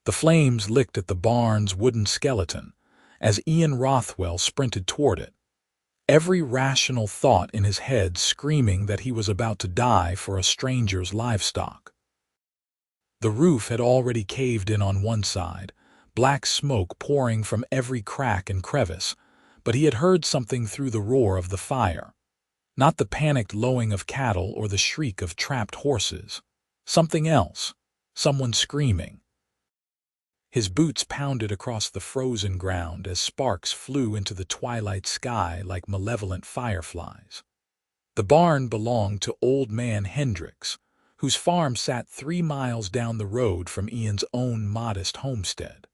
The flames licked at the barn's wooden skeleton as Ian Rothwell sprinted toward it, every rational thought in his head screaming that he was about to die for a stranger's livestock. The roof had already caved in on one side, black smoke pouring from every crack and crevice, but he had heard something through the roar of the fire. Not the panicked lowing of cattle or the shriek of trapped horses. Something else. Someone screaming. His boots pounded across the frozen ground as sparks flew into the twilight sky like malevolent fireflies. The barn belonged to Old Man Hendricks, whose farm sat 3 miles down the road from Ian's own modest homestead.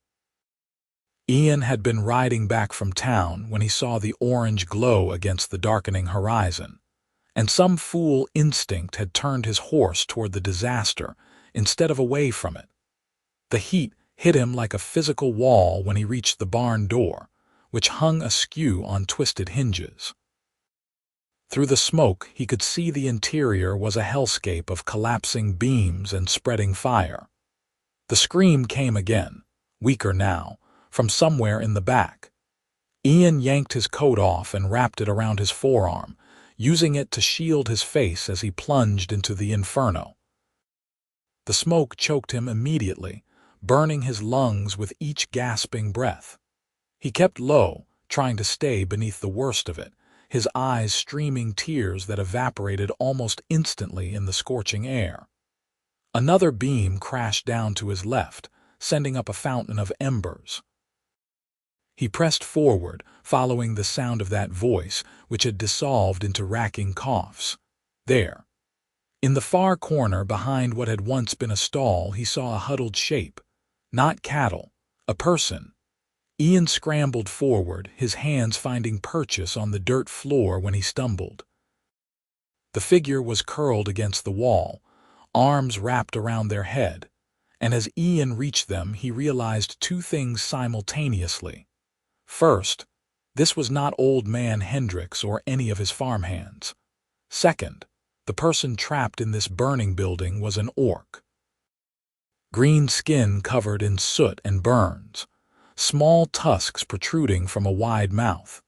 Ian had been riding back from town when he saw the orange glow against the darkening horizon, and some fool instinct had turned his horse toward the disaster instead of away from it. The heat hit him like a physical wall when he reached the barn door, which hung askew on twisted hinges. Through the smoke, he could see the interior was a hellscape of collapsing beams and spreading fire. The scream came again, weaker now, from somewhere in the back. Ian yanked his coat off and wrapped it around his forearm, using it to shield his face as he plunged into the inferno. The smoke choked him immediately, burning his lungs with each gasping breath. He kept low, trying to stay beneath the worst of it, his eyes streaming tears that evaporated almost instantly in the scorching air. Another beam crashed down to his left, sending up a fountain of embers. He pressed forward, following the sound of that voice, which had dissolved into racking coughs. There, in the far corner behind what had once been a stall, he saw a huddled shape. Not cattle, a person. Ian scrambled forward, his hands finding purchase on the dirt floor when he stumbled. The figure was curled against the wall, arms wrapped around their head, and as Ian reached them, he realized 2 things simultaneously. First, this was not Old Man Hendricks or any of his farmhands. Second, the person trapped in this burning building was an orc. Green skin covered in soot and burns, small tusks protruding from a wide mouth,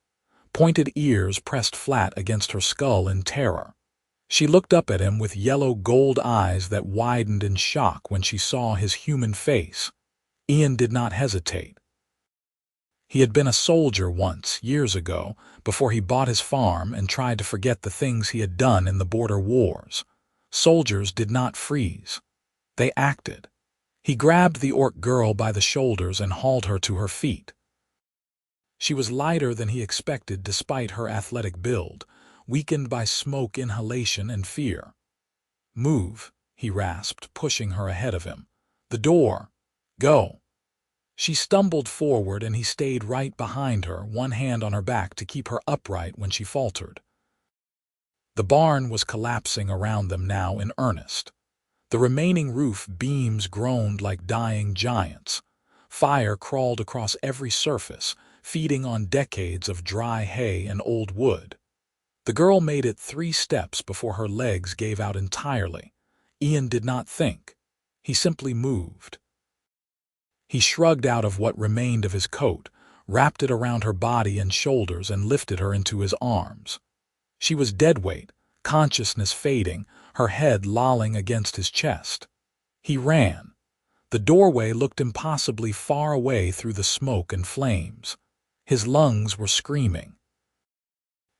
pointed ears pressed flat against her skull in terror. She looked up at him with yellow gold eyes that widened in shock when she saw his human face. Ian did not hesitate. He had been a soldier once, years ago, before he bought his farm and tried to forget the things he had done in the border wars. Soldiers did not freeze. They acted. He grabbed the orc girl by the shoulders and hauled her to her feet. She was lighter than he expected despite her athletic build, weakened by smoke inhalation and fear. "Move," he rasped, pushing her ahead of him. "The door. Go." She stumbled forward and he stayed right behind her, one hand on her back to keep her upright when she faltered. The barn was collapsing around them now in earnest. The remaining roof beams groaned like dying giants. Fire crawled across every surface, feeding on decades of dry hay and old wood. The girl made it 3 steps before her legs gave out entirely. Ian did not think. He simply moved. He shrugged out of what remained of his coat, wrapped it around her body and shoulders, and lifted her into his arms. She was deadweight, consciousness fading, her head lolling against his chest. He ran. The doorway looked impossibly far away through the smoke and flames. His lungs were screaming.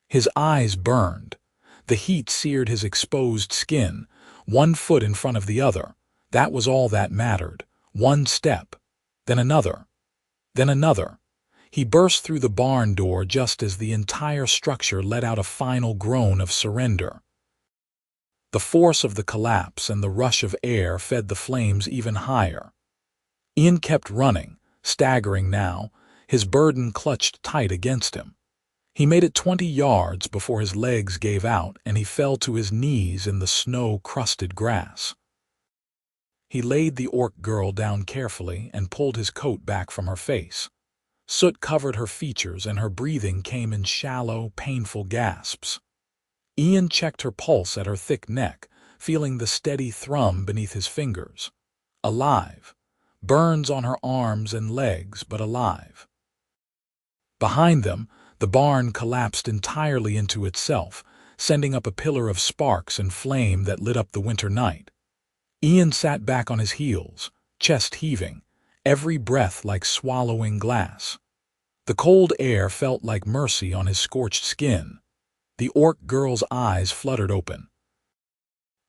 His eyes burned. The heat seared his exposed skin, 1 foot in front of the other. That was all that mattered. 1 step. Then another. Then another. He burst through the barn door just as the entire structure let out a final groan of surrender. The force of the collapse and the rush of air fed the flames even higher. Ian kept running, staggering now, his burden clutched tight against him. He made it 20 yards before his legs gave out and he fell to his knees in the snow-crusted grass. He laid the orc girl down carefully and pulled his coat back from her face. Soot covered her features and her breathing came in shallow, painful gasps. Ian checked her pulse at her thick neck, feeling the steady thrum beneath his fingers. Alive, burns on her arms and legs, but alive. Behind them, the barn collapsed entirely into itself, sending up a pillar of sparks and flame that lit up the winter night. Ian sat back on his heels, chest heaving, every breath like swallowing glass. The cold air felt like mercy on his scorched skin. The orc girl's eyes fluttered open.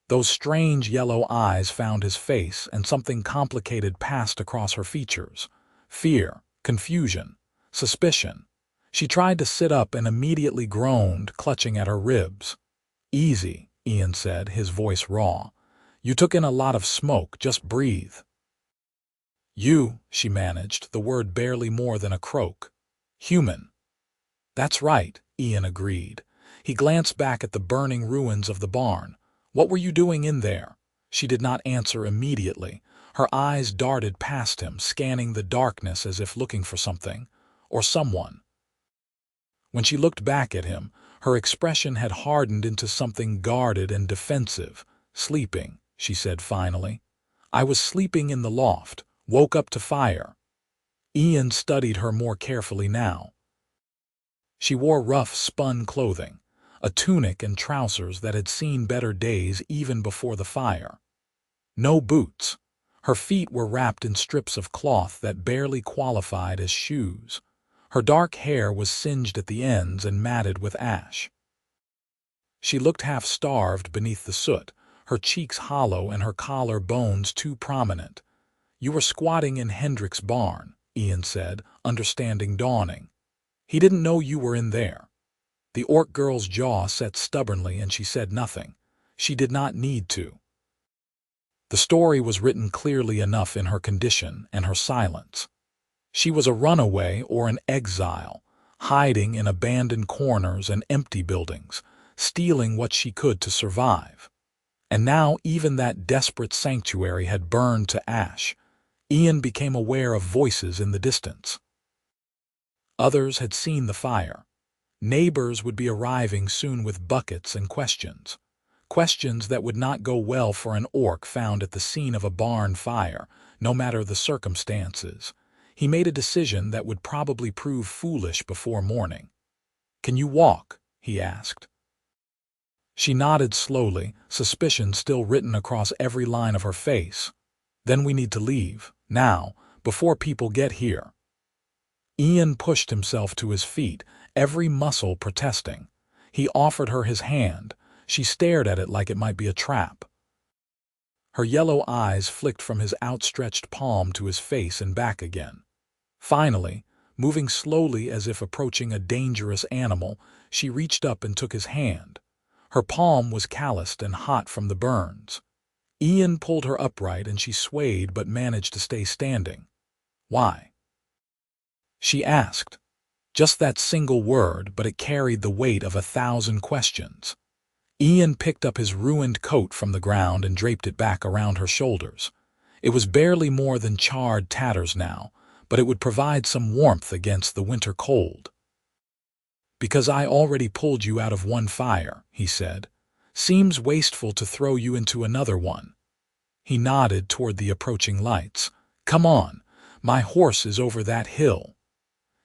Those strange yellow eyes found his face, and something complicated passed across her features. Fear, confusion, suspicion. She tried to sit up and immediately groaned, clutching at her ribs. "Easy," Ian said, his voice raw. "You took in a lot of smoke, just breathe." "You," she managed, the word barely more than a croak. "Human." "That's right," Ian agreed. He glanced back at the burning ruins of the barn. "What were you doing in there?" She did not answer immediately. Her eyes darted past him, scanning the darkness as if looking for something, or someone. When she looked back at him, her expression had hardened into something guarded and defensive. "Sleeping," she said finally. "I was sleeping in the loft, woke up to fire." Ian studied her more carefully now. She wore rough, spun clothing, a tunic and trousers that had seen better days even before the fire. No boots. Her feet were wrapped in strips of cloth that barely qualified as shoes. Her dark hair was singed at the ends and matted with ash. She looked half-starved beneath the soot, her cheeks hollow and her collar bones too prominent. "You were squatting in Hendrick's barn," Ian said, understanding dawning. "He didn't know you were in there." The orc girl's jaw set stubbornly and she said nothing. She did not need to. The story was written clearly enough in her condition and her silence. She was a runaway or an exile, hiding in abandoned corners and empty buildings, stealing what she could to survive. And now even that desperate sanctuary had burned to ash. Ian became aware of voices in the distance. Others had seen the fire. Neighbors would be arriving soon with buckets and questions. Questions that would not go well for an orc found at the scene of a barn fire, no matter the circumstances. He made a decision that would probably prove foolish before morning. "Can you walk?" he asked. She nodded slowly, suspicion still written across every line of her face. "Then we need to leave, now, before people get here." Ian pushed himself to his feet, every muscle protesting. He offered her his hand. She stared at it like it might be a trap. Her yellow eyes flicked from his outstretched palm to his face and back again. Finally, moving slowly as if approaching a dangerous animal, she reached up and took his hand. Her palm was calloused and hot from the burns. Ian pulled her upright and she swayed but managed to stay standing. "Why?" she asked. Just that single word, but it carried the weight of 1,000 questions. Ian picked up his ruined coat from the ground and draped it back around her shoulders. It was barely more than charred tatters now, but it would provide some warmth against the winter cold. "Because I already pulled you out of one fire," he said. "Seems wasteful to throw you into another one." He nodded toward the approaching lights. "Come on, my horse is over that hill."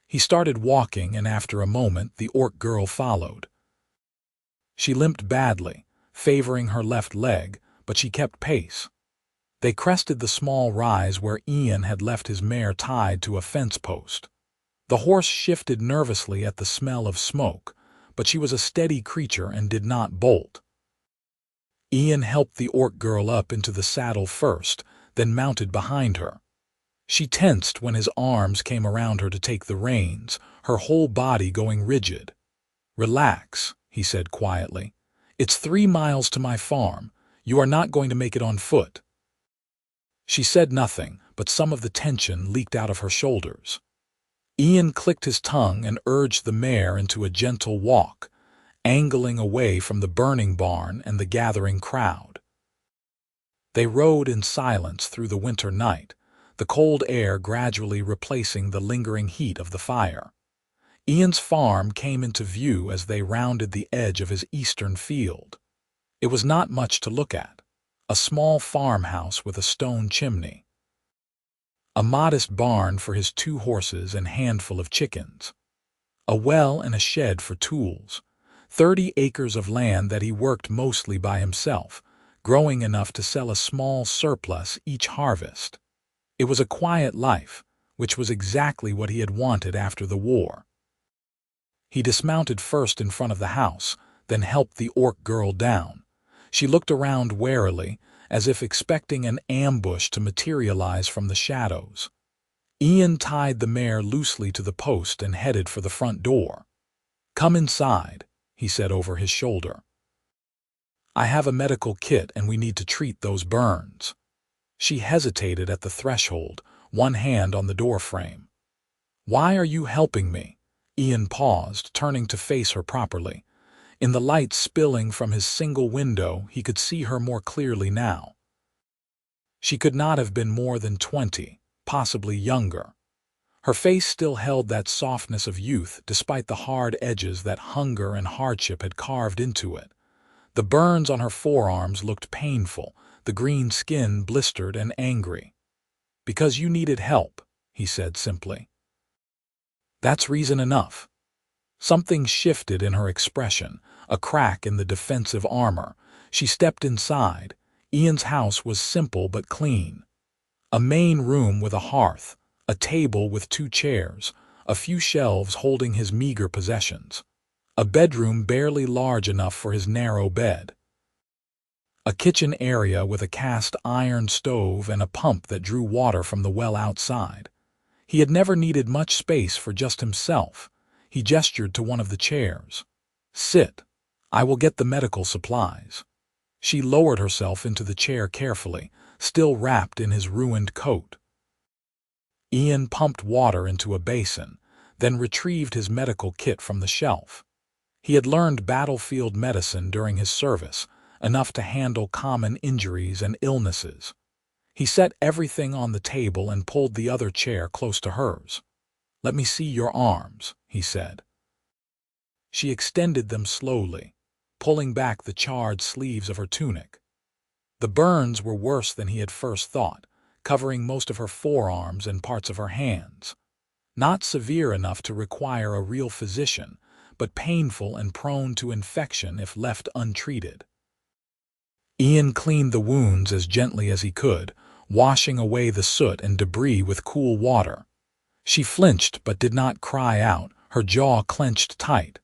He started walking, and after a moment the orc girl followed. She limped badly, favoring her left leg, but she kept pace. They crested the small rise where Ian had left his mare tied to a fence post. The horse shifted nervously at the smell of smoke, but she was a steady creature and did not bolt. Ian helped the orc girl up into the saddle first, then mounted behind her. She tensed when his arms came around her to take the reins, her whole body going rigid. "Relax," he said quietly. "It's 3 miles to my farm. You are not going to make it on foot." She said nothing, but some of the tension leaked out of her shoulders. Ian clicked his tongue and urged the mare into a gentle walk, angling away from the burning barn and the gathering crowd. They rode in silence through the winter night, the cold air gradually replacing the lingering heat of the fire. Ian's farm came into view as they rounded the edge of his eastern field. It was not much to look at, a small farmhouse with a stone chimney. a modest barn for his 2 horses and handful of chickens, a well and a shed for tools, 30 acres of land that he worked mostly by himself, growing enough to sell a small surplus each harvest. It was a quiet life, which was exactly what he had wanted after the war. He dismounted first in front of the house, then helped the orc girl down. She looked around warily, as if expecting an ambush to materialize from the shadows. Ian tied the mare loosely to the post and headed for the front door. "Come inside," he said over his shoulder. "I have a medical kit and we need to treat those burns." She hesitated at the threshold, one hand on the doorframe. "Why are you helping me?" Ian paused, turning to face her properly. In the light spilling from his single window, he could see her more clearly now. She could not have been more than 20, possibly younger. Her face still held that softness of youth despite the hard edges that hunger and hardship had carved into it. The burns on her forearms looked painful, the green skin blistered and angry. "Because you needed help," he said simply. "That's reason enough." Something shifted in her expression, a crack in the defensive armor. She stepped inside. Ian's house was simple but clean. A main room with a hearth, a table with 2 chairs, a few shelves holding his meager possessions. A bedroom barely large enough for his narrow bed. A kitchen area with a cast iron stove and a pump that drew water from the well outside. He had never needed much space for just himself. He gestured to one of the chairs. "Sit. I will get the medical supplies." She lowered herself into the chair carefully, still wrapped in his ruined coat. Ian pumped water into a basin, then retrieved his medical kit from the shelf. He had learned battlefield medicine during his service, enough to handle common injuries and illnesses. He set everything on the table and pulled the other chair close to hers. "Let me see your arms," he said. She extended them slowly, pulling back the charred sleeves of her tunic. The burns were worse than he had first thought, covering most of her forearms and parts of her hands. Not severe enough to require a real physician, but painful and prone to infection if left untreated. Ian cleaned the wounds as gently as he could, washing away the soot and debris with cool water. She flinched but did not cry out, her jaw clenched tight.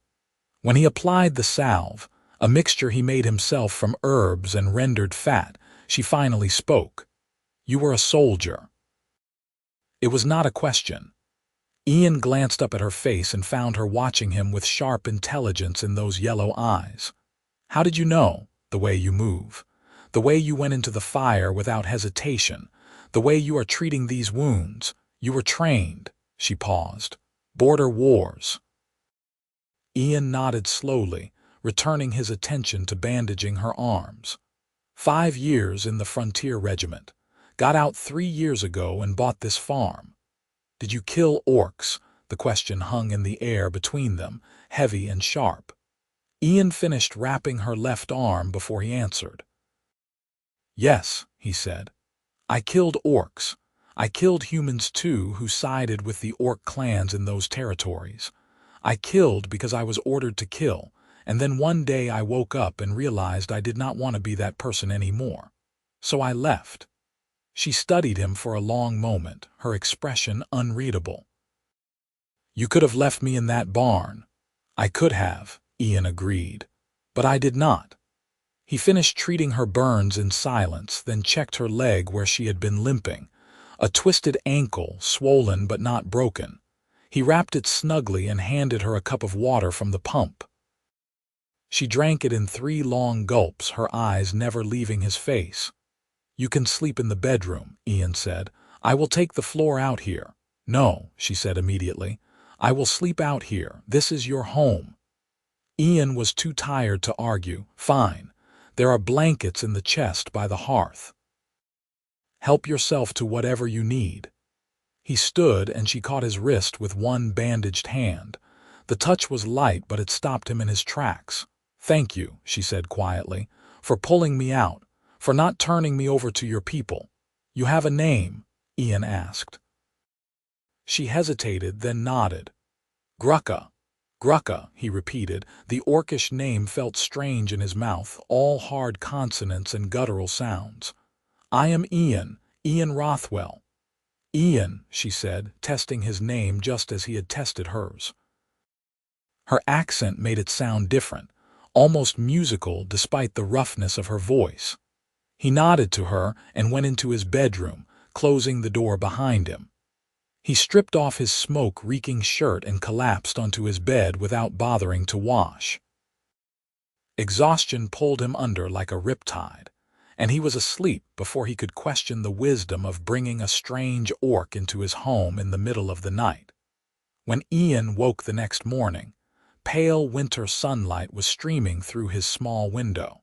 When he applied the salve, a mixture he made himself from herbs and rendered fat, she finally spoke. "You were a soldier." It was not a question. Ian glanced up at her face and found her watching him with sharp intelligence in those yellow eyes. "How did you know? The way you move. The way you went into the fire without hesitation. The way you are treating these wounds. You were trained." She paused. "Border wars." Ian nodded slowly, returning his attention to bandaging her arms. 5 years in the frontier regiment. Got out 3 years ago and bought this farm. "Did you kill orcs?" The question hung in the air between them, heavy and sharp. Ian finished wrapping her left arm before he answered. "Yes," he said. "I killed orcs. I killed humans too who sided with the orc clans in those territories. I killed because I was ordered to kill, and then one day I woke up and realized I did not want to be that person anymore. So I left." She studied him for a long moment, her expression unreadable. "You could have left me in that barn." "I could have," Ian agreed. "But I did not." He finished treating her burns in silence, then checked her leg where she had been limping. A twisted ankle, swollen but not broken. He wrapped it snugly and handed her a cup of water from the pump. She drank it in 3 long gulps, her eyes never leaving his face. "You can sleep in the bedroom," Ian said. "I will take the floor out here." "No," she said immediately. "I will sleep out here. This is your home." Ian was too tired to argue. "Fine. There are blankets in the chest by the hearth. Help yourself to whatever you need." He stood and she caught his wrist with one bandaged hand. The touch was light, but it stopped him in his tracks. "Thank you," she said quietly, "for pulling me out, for not turning me over to your people. You have a name." Ian asked. She hesitated, then nodded. Grucka. Grucka, he repeated. The orcish name felt strange in his mouth, all hard consonants and guttural sounds. I am Ian, Ian Rothwell. Ian, she said, testing his name just as he had tested hers. Her accent made it sound different, almost musical despite the roughness of her voice. He nodded to her and went into his bedroom, closing the door behind him. He stripped off his smoke-reeking shirt and collapsed onto his bed without bothering to wash. Exhaustion pulled him under like a riptide, and he was asleep before he could question the wisdom of bringing a strange orc into his home in the middle of the night. When Ian woke the next morning, pale winter sunlight was streaming through his small window.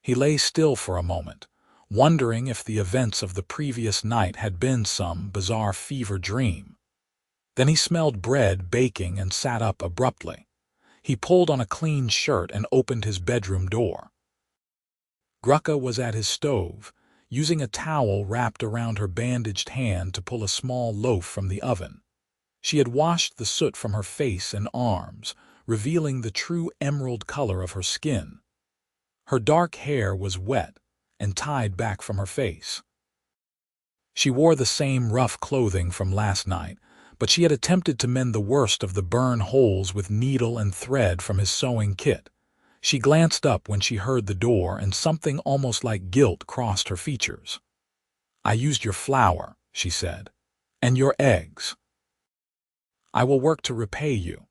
He lay still for a moment, wondering if the events of the previous night had been some bizarre fever dream. Then he smelled bread baking and sat up abruptly. He pulled on a clean shirt and opened his bedroom door. Grucka was at his stove, using a towel wrapped around her bandaged hand to pull a small loaf from the oven. She had washed the soot from her face and arms, revealing the true emerald color of her skin. Her dark hair was wet and tied back from her face. She wore the same rough clothing from last night, but she had attempted to mend the worst of the burn holes with needle and thread from his sewing kit. She glanced up when she heard the door, and something almost like guilt crossed her features. I used your flour, she said, and your eggs. I will work to repay you.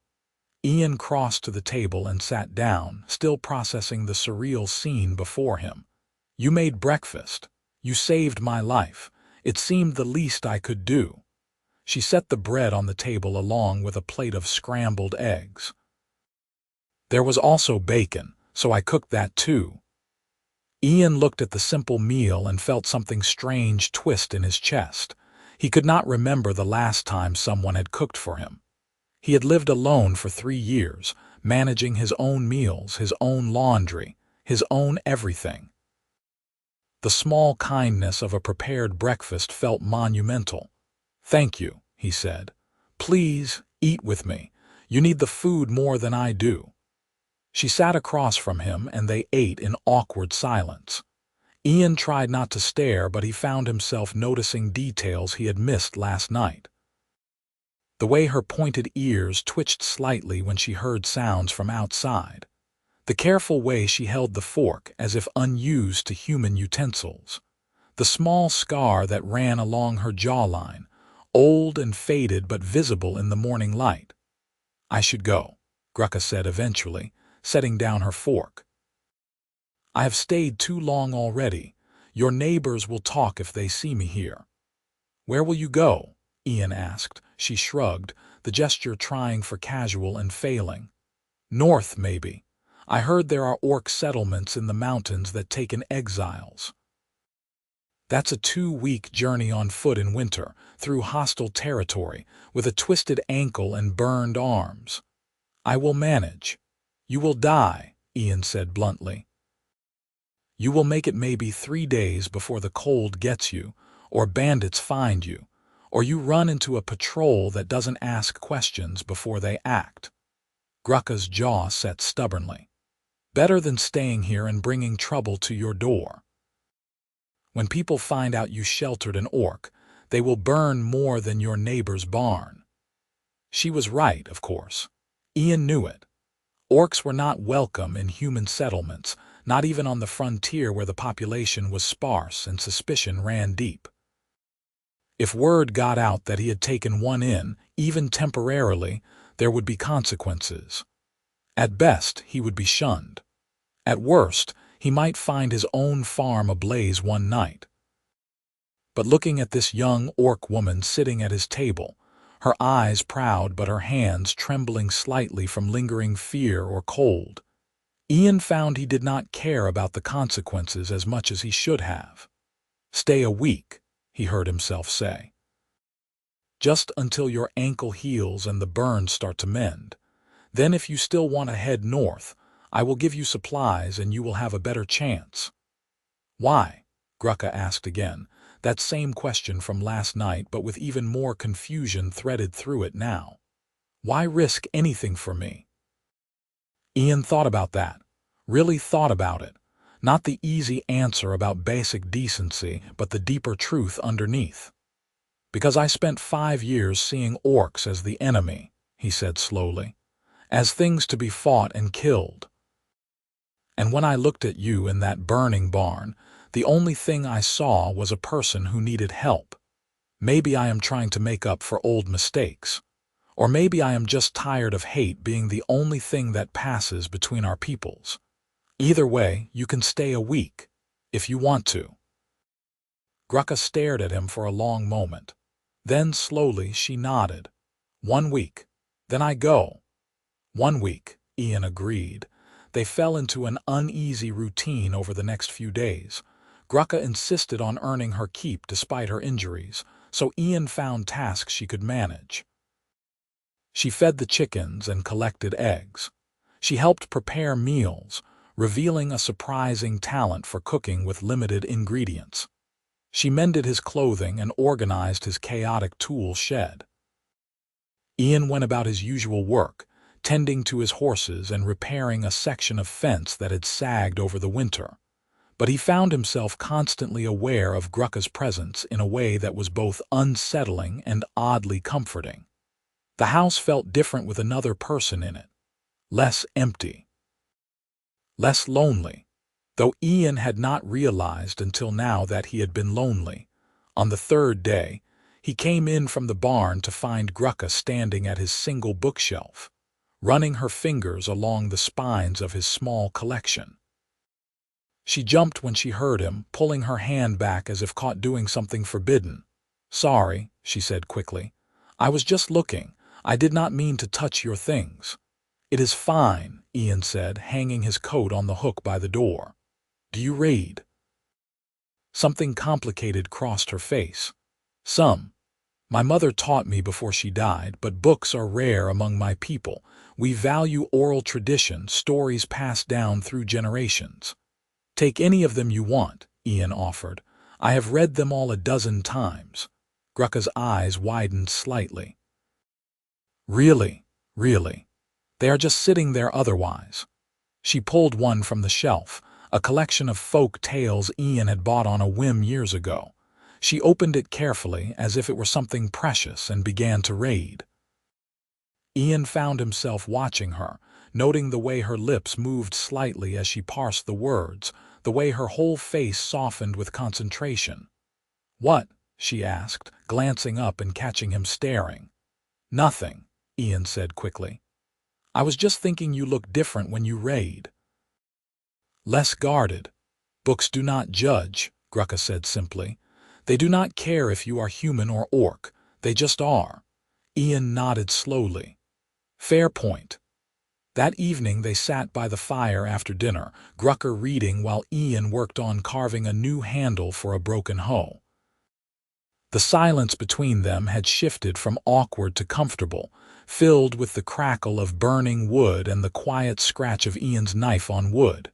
Ian crossed to the table and sat down, still processing the surreal scene before him. You made breakfast. You saved my life. It seemed the least I could do. She set the bread on the table along with a plate of scrambled eggs. There was also bacon, so I cooked that too. Ian looked at the simple meal and felt something strange twist in his chest. He could not remember the last time someone had cooked for him. He had lived alone for 3 years, managing his own meals, his own laundry, his own everything. The small kindness of a prepared breakfast felt monumental. Thank you, he said. Please, eat with me. You need the food more than I do. She sat across from him and they ate in awkward silence. Ian tried not to stare, but he found himself noticing details he had missed last night. The way her pointed ears twitched slightly when she heard sounds from outside. The careful way she held the fork as if unused to human utensils. The small scar that ran along her jawline, old and faded but visible in the morning light. I should go, Grucka said eventually, setting down her fork. I have stayed too long already. Your neighbors will talk if they see me here. Where will you go? Ian asked. She shrugged, the gesture trying for casual and failing. North, maybe. I heard there are orc settlements in the mountains that take in exiles. That's a 2-week journey on foot in winter, through hostile territory, with a twisted ankle and burned arms. I will manage. You will die, Ian said bluntly. You will make it maybe 3 days before the cold gets you, or bandits find you, or you run into a patrol that doesn't ask questions before they act. Grucka's jaw set stubbornly. Better than staying here and bringing trouble to your door. When people find out you sheltered an orc, they will burn more than your neighbor's barn. She was right, of course. Ian knew it. Orcs were not welcome in human settlements, not even on the frontier where the population was sparse and suspicion ran deep. If word got out that he had taken one in, even temporarily, there would be consequences. At best, he would be shunned. At worst, he might find his own farm ablaze one night. But looking at this young orc woman sitting at his table, her eyes proud but her hands trembling slightly from lingering fear or cold, Ian found he did not care about the consequences as much as he should have. Stay a week, he heard himself say. Just until your ankle heals and the burns start to mend. Then if you still want to head north, I will give you supplies and you will have a better chance. Why? Grucka asked again, That same question from last night, but with even more confusion threaded through it now. Why risk anything for me? Ian thought about that. Really thought about it. Not the easy answer about basic decency, but the deeper truth underneath. Because I spent 5 years seeing orcs as the enemy, he said slowly, as things to be fought and killed. And when I looked at you in that burning barn, the only thing I saw was a person who needed help. Maybe I am trying to make up for old mistakes. Or maybe I am just tired of hate being the only thing that passes between our peoples. Either way, you can stay a week, if you want to. Grucka stared at him for a long moment. Then slowly she nodded. 1 week. Then I go. 1 week, Ian agreed. They fell into an uneasy routine over the next few days. Grucka insisted on earning her keep despite her injuries, so Ian found tasks she could manage. She fed the chickens and collected eggs. She helped prepare meals, revealing a surprising talent for cooking with limited ingredients. She mended his clothing and organized his chaotic tool shed. Ian went about his usual work, tending to his horses and repairing a section of fence that had sagged over the winter. But he found himself constantly aware of Grucka's presence in a way that was both unsettling and oddly comforting. The house felt different with another person in it. Less empty. Less lonely, though Ian had not realized until now that he had been lonely. On the 3rd day, he came in from the barn to find Grucka standing at his single bookshelf, running her fingers along the spines of his small collection. She jumped when she heard him, pulling her hand back as if caught doing something forbidden. "Sorry," she said quickly. "I was just looking. I did not mean to touch your things." "It is fine," Ian said, hanging his coat on the hook by the door. "Do you read?" Something complicated crossed her face. "Some. My mother taught me before she died, but books are rare among my people. We value oral tradition, stories passed down through generations." "Take any of them you want," Ian offered. "I have read them all a dozen times." Grucka's eyes widened slightly. "Really? Really? They are just sitting there otherwise." She pulled one from the shelf, a collection of folk tales Ian had bought on a whim years ago. She opened it carefully as if it were something precious and began to read. Ian found himself watching her, noting the way her lips moved slightly as she parsed the words, the way her whole face softened with concentration. "What?" she asked, glancing up and catching him staring. "Nothing," Ian said quickly. "I was just thinking you look different when you read." "Less guarded. Books do not judge," Grucka said simply. "They do not care if you are human or orc. They just are." Ian nodded slowly. "Fair point." That evening they sat by the fire after dinner, Grucka reading while Ian worked on carving a new handle for a broken hoe. The silence between them had shifted from awkward to comfortable, filled with the crackle of burning wood and the quiet scratch of Ian's knife on wood.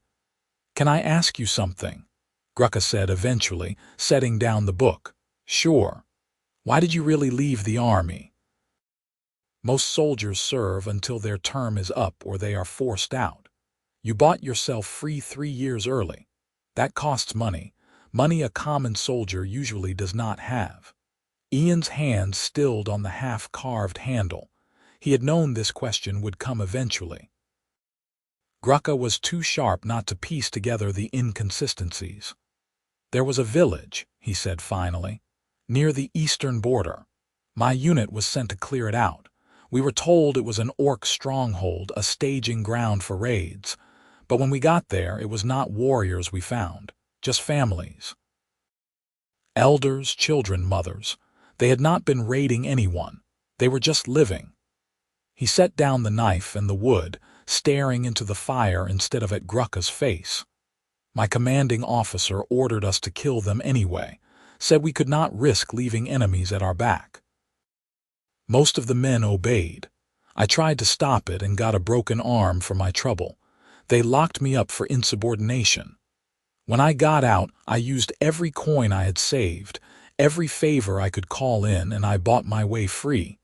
"Can I ask you something?" Grucka said eventually, setting down the book. "Sure. Why did you really leave the army?" "Most soldiers serve until their term is up or they are forced out. You bought yourself free 3 years early. That costs money, money a common soldier usually does not have." Ian's hand stilled on the half-carved handle. He had known this question would come eventually. Grucka was too sharp not to piece together the inconsistencies. "There was a village," he said finally, "near the eastern border. My unit was sent to clear it out. We were told it was an orc stronghold, a staging ground for raids. But when we got there, it was not warriors we found, just families. Elders, children, mothers. They had not been raiding anyone. They were just living." He set down the knife and the wood, staring into the fire instead of at Grucka's face. "My commanding officer ordered us to kill them anyway, said we could not risk leaving enemies at our back. Most of the men obeyed. I tried to stop it and got a broken arm for my trouble. They locked me up for insubordination. When I got out, I used every coin I had saved, Every favor I could call in and I bought my way free.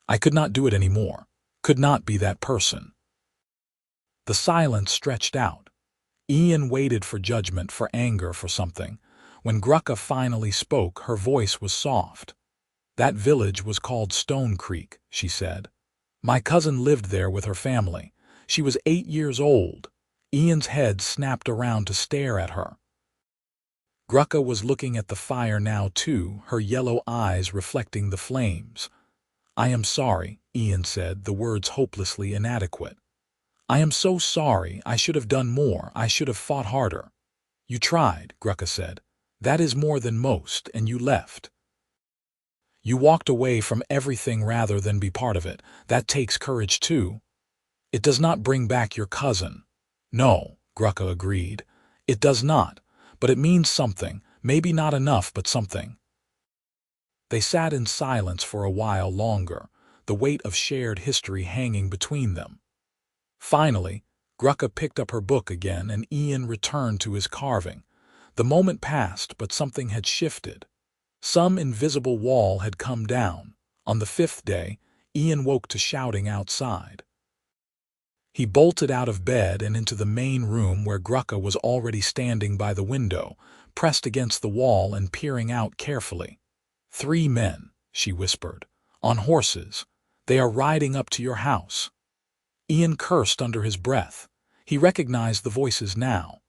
I could not do it anymore. Could not be that person. The silence stretched out. Ian waited for judgment, for anger, for something. When Grucka finally spoke, her voice was soft. "That village was called Stone Creek," she said. "My cousin lived there with her family. She was 8 years old." Ian's head snapped around to stare at her. Grucka was looking at the fire now too, her yellow eyes reflecting the flames. "I am sorry," Ian said, the words hopelessly inadequate. "I am so sorry. I should have done more. I should have fought harder." "You tried," Grucka said. "That is more than most, and you left. You walked away from everything rather than be part of it. That takes courage too. It does not bring back your cousin." "No," Grucka agreed. "It does not, but it means something. Maybe not enough, but something." They sat in silence for a while longer, the weight of shared history hanging between them. Finally, Grucka picked up her book again and Ian returned to his carving. The moment passed, but something had shifted. Some invisible wall had come down. On the 5th day, Ian woke to shouting outside. He bolted out of bed and into the main room where Grucka was already standing by the window, pressed against the wall and peering out carefully. "3 men," she whispered, "on horses. They are riding up to your house." Ian cursed under his breath. He recognized the voices now.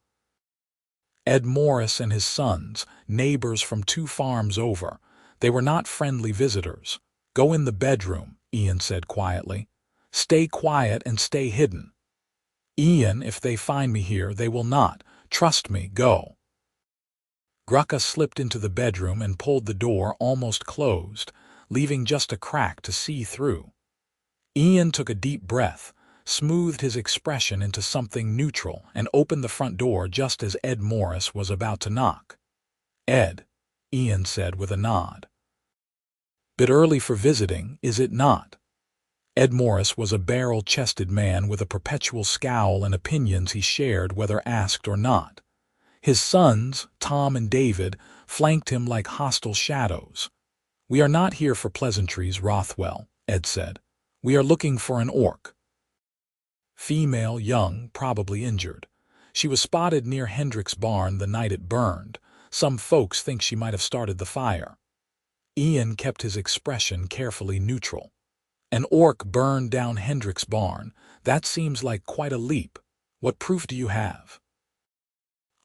Ed Morris and his sons, neighbors from 2 farms over. They were not friendly visitors. "Go in the bedroom," Ian said quietly. "Stay quiet and stay hidden." "Ian, if they find me here, they will not. Trust me, go." Grucka slipped into the bedroom and pulled the door almost closed, leaving just a crack to see through. Ian took a deep breath, smoothed his expression into something neutral, and opened the front door just as Ed Morris was about to knock. "Ed," Ian said with a nod. "Bit early for visiting, is it not?" Ed Morris was a barrel-chested man with a perpetual scowl and opinions he shared whether asked or not. His sons, Tom and David, flanked him like hostile shadows. "We are not here for pleasantries, Rothwell," Ed said. "We are looking for an orc. Female, young, probably injured. She was spotted near Hendrick's barn the night it burned. Some folks think she might have started the fire." Ian kept his expression carefully neutral. "An orc burned down Hendrick's barn. That seems like quite a leap. What proof do you have?"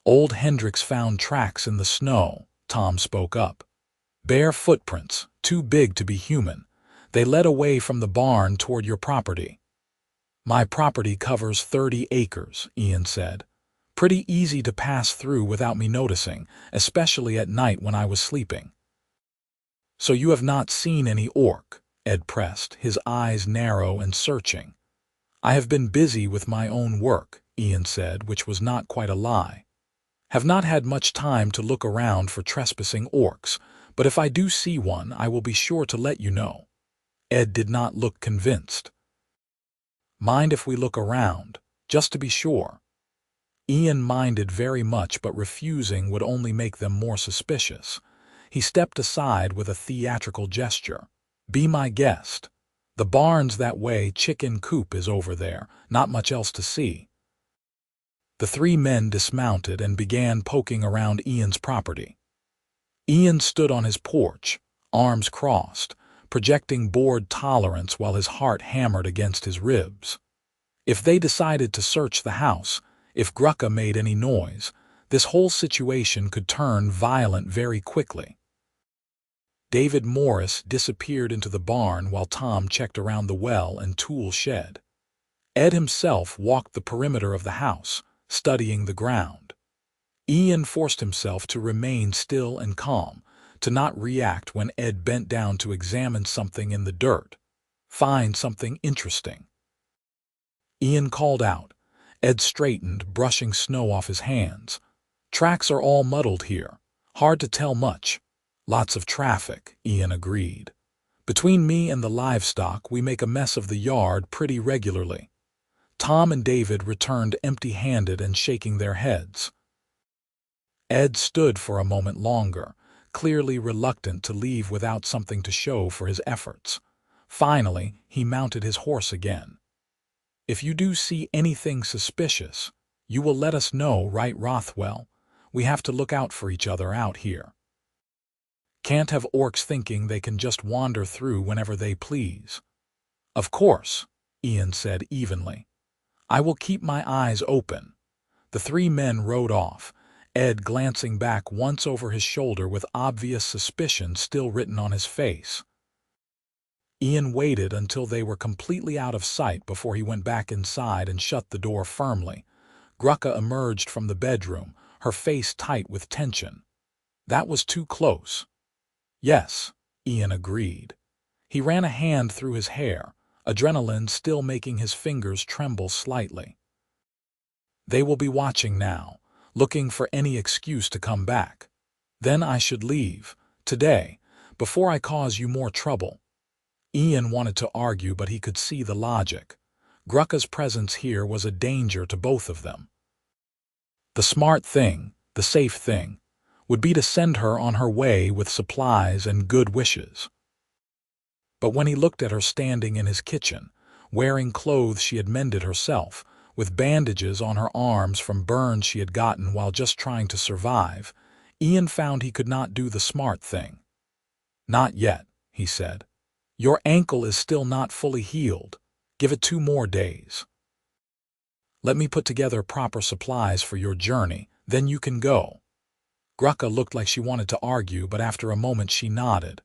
"Old Hendricks found tracks in the snow," Tom spoke up. "Bare footprints, too big to be human. They led away from the barn toward your property." "My property covers 30 acres, Ian said. "Pretty easy to pass through without me noticing, especially at night when I was sleeping." "So you have not seen any orc?" Ed pressed, his eyes narrow and searching. "I have been busy with my own work," Ian said, which was not quite a lie. "Have not had much time to look around for trespassing orcs, but if I do see one, I will be sure to let you know." Ed did not look convinced. "Mind if we look around, just to be sure?" Ian minded very much, but refusing would only make them more suspicious. He stepped aside with a theatrical gesture. "Be my guest. The barn's that way, chicken coop is over there, not much else to see." The 3 men dismounted and began poking around Ian's property. Ian stood on his porch, arms crossed, projecting bored tolerance while his heart hammered against his ribs. If they decided to search the house, if Grucka made any noise, this whole situation could turn violent very quickly. David Morris disappeared into the barn while Tom checked around the well and tool shed. Ed himself walked the perimeter of the house, studying the ground. Ian forced himself to remain still and calm, to not react when Ed bent down to examine something in the dirt. Find something interesting. Ian called out. Ed straightened, brushing snow off his hands. "Tracks are all muddled here. Hard to tell much." "Lots of traffic," Ian agreed. "Between me and the livestock, we make a mess of the yard pretty regularly." Tom and David returned empty-handed and shaking their heads. Ed stood for a moment longer, clearly reluctant to leave without something to show for his efforts. Finally, he mounted his horse again. "If you do see anything suspicious, you will let us know, right, Rothwell? We have to look out for each other out here. Can't have orcs thinking they can just wander through whenever they please." "Of course," Ian said evenly. "I will keep my eyes open." The three men rode off, Ed glancing back once over his shoulder with obvious suspicion still written on his face. Ian waited until they were completely out of sight before he went back inside and shut the door firmly. Grucka emerged from the bedroom, her face tight with tension. "That was too close." "Yes," Ian agreed. He ran a hand through his hair, adrenaline still making his fingers tremble slightly. "They will be watching now, looking for any excuse to come back. Then I should leave, today, before I cause you more trouble." Ian wanted to argue, but he could see the logic. Grucka's presence here was a danger to both of them. The smart thing, the safe thing, would be to send her on her way with supplies and good wishes. But when he looked at her standing in his kitchen, wearing clothes she had mended herself, with bandages on her arms from burns she had gotten while just trying to survive, Ian found he could not do the smart thing. "Not yet," he said. "Your ankle is still not fully healed. Give it 2 more days. Let me put together proper supplies for your journey, then you can go." Grucka looked like she wanted to argue, but after a moment she nodded.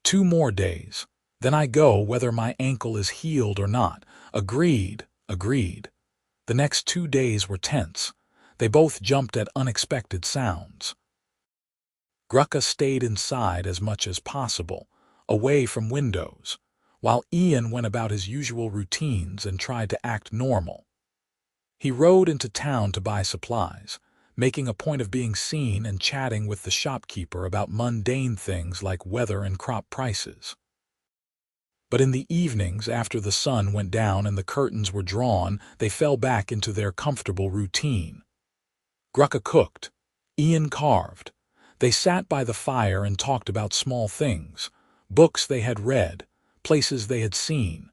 2 more days. Then I go whether my ankle is healed or not." Agreed. The next 2 days were tense. They both jumped at unexpected sounds. Grucka stayed inside as much as possible, away from windows, while Ian went about his usual routines and tried to act normal. He rode into town to buy supplies, making a point of being seen and chatting with the shopkeeper about mundane things like weather and crop prices. But in the evenings, after the sun went down and the curtains were drawn, they fell back into their comfortable routine. Grucka cooked. Ian carved. They sat by the fire and talked about small things, books they had read, places they had seen.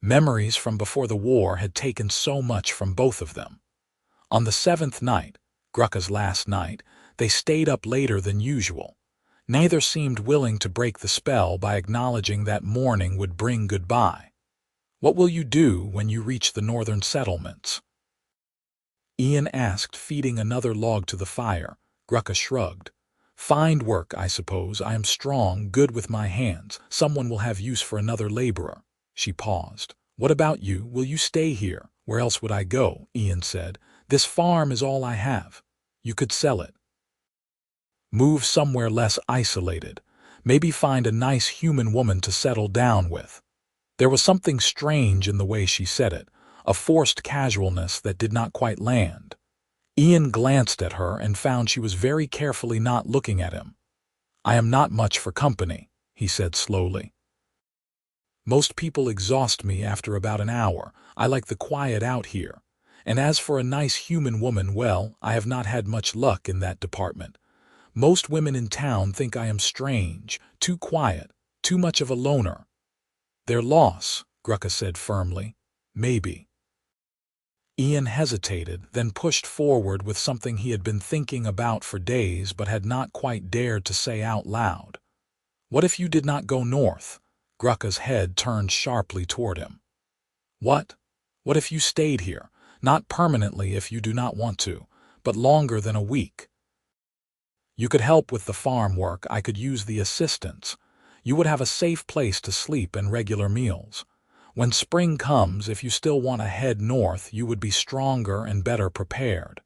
Memories from before the war had taken so much from both of them. On the 7th night, Grucka's last night, they stayed up later than usual. Neither seemed willing to break the spell by acknowledging that morning would bring goodbye. "What will you do when you reach the northern settlements?" Ian asked, feeding another log to the fire. Grucka shrugged. "Find work, I suppose. I am strong, good with my hands. Someone will have use for another laborer." She paused. "What about you? Will you stay here?" "Where else would I go?" Ian said. "This farm is all I have. You could sell it. Move somewhere less isolated. Maybe find a nice human woman to settle down with." There was something strange in the way she said it, a forced casualness that did not quite land. Ian glanced at her and found she was very carefully not looking at him. "I am not much for company," he said slowly. "Most people exhaust me after about an hour. I like the quiet out here. And as for a nice human woman, well, I have not had much luck in that department. Most women in town think I am strange, too quiet, too much of a loner." "Their loss," Grucka said firmly. "Maybe." Ian hesitated, then pushed forward with something he had been thinking about for days but had not quite dared to say out loud. "What if you did not go north?" Grucka's head turned sharply toward him. "What? What if you stayed here? Not permanently if you do not want to, but longer than a week. You could help with the farm work. I could use the assistance. You would have a safe place to sleep and regular meals. When spring comes, if you still want to head north, you would be stronger and better prepared."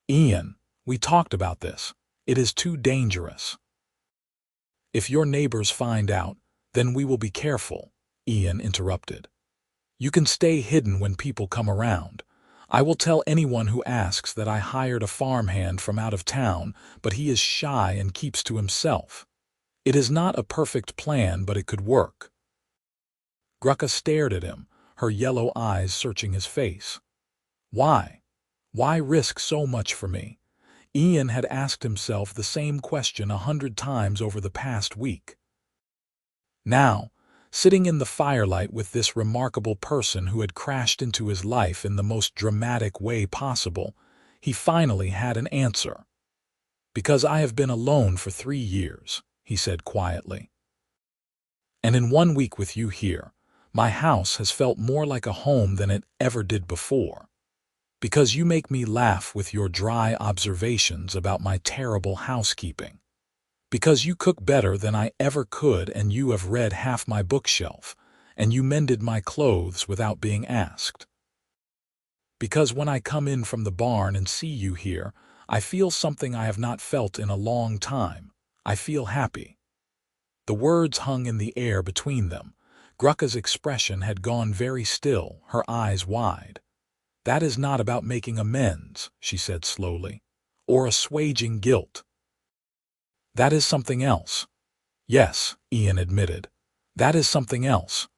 "Ian, we talked about this. It is too dangerous." "If your neighbors find out, then we will be careful," Ian interrupted. "You can stay hidden when people come around. I will tell anyone who asks that I hired a farmhand from out of town, but he is shy and keeps to himself. It is not a perfect plan, but it could work." Grucka stared at him, her yellow eyes searching his face. "Why? Why risk so much for me?" Ian had asked himself the same question 100 times over the past week. Now, sitting in the firelight with this remarkable person who had crashed into his life in the most dramatic way possible, he finally had an answer. "Because I have been alone for 3 years," he said quietly. "And in 1 week with you here, my house has felt more like a home than it ever did before. Because you make me laugh with your dry observations about my terrible housekeeping. Because you cook better than I ever could, and you have read half my bookshelf, and you mended my clothes without being asked. Because when I come in from the barn and see you here, I feel something I have not felt in a long time. I feel happy." The words hung in the air between them. Grucka's expression had gone very still, her eyes wide. "That is not about making amends," she said slowly, "or assuaging guilt. That is something else." "Yes," Ian admitted. "That is something else.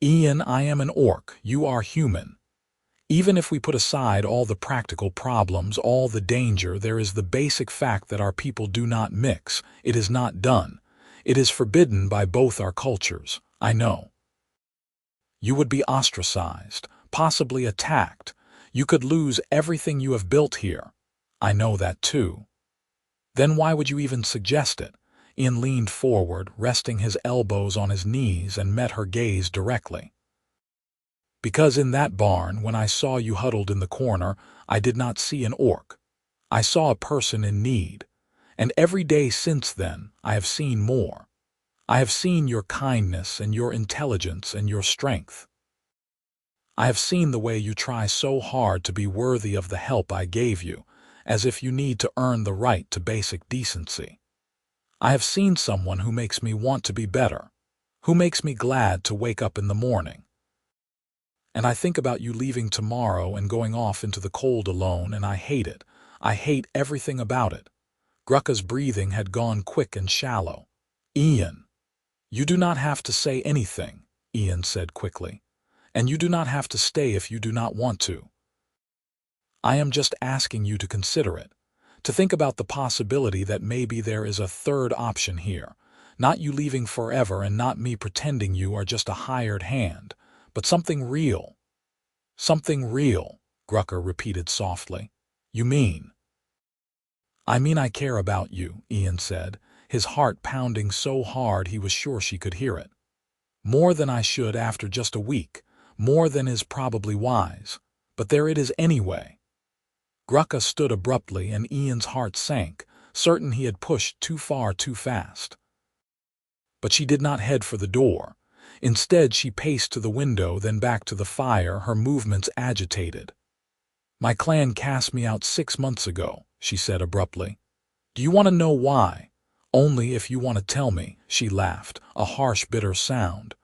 Ian, I am an orc, you are human. Even if we put aside all the practical problems, all the danger, there is the basic fact that our people do not mix. It is not done. It is forbidden by both our cultures. I know. You would be ostracized, possibly attacked. You could lose everything you have built here. I know that too. Then why would you even suggest it?" Ian leaned forward, resting his elbows on his knees, and met her gaze directly. "Because in that barn, when I saw you huddled in the corner, I did not see an orc. I saw a person in need. And every day since then, I have seen more. I have seen your kindness and your intelligence and your strength. I have seen the way you try so hard to be worthy of the help I gave you, as if you need to earn the right to basic decency. I have seen someone who makes me want to be better, who makes me glad to wake up in the morning. And I think about you leaving tomorrow and going off into the cold alone, and I hate it. I hate everything about it." Grucka's breathing had gone quick and shallow. "Ian." "You do not have to say anything," Ian said quickly. "And you do not have to stay if you do not want to. I am just asking you to consider it, to think about the possibility that maybe there is a third option here, not you leaving forever and not me pretending you are just a hired hand, but something real." "Something real," Grucker repeated softly. "You mean?" "I mean I care about you," Ian said, his heart pounding so hard he was sure she could hear it. "More than I should after just a week, more than is probably wise, but there it is anyway." Grucka stood abruptly, and Ian's heart sank, certain he had pushed too far too fast. But she did not head for the door. Instead, she paced to the window, then back to the fire, her movements agitated. "My clan cast me out 6 months ago," she said abruptly. "Do you want to know why?" "Only if you want to tell me," she laughed, a harsh, bitter sound.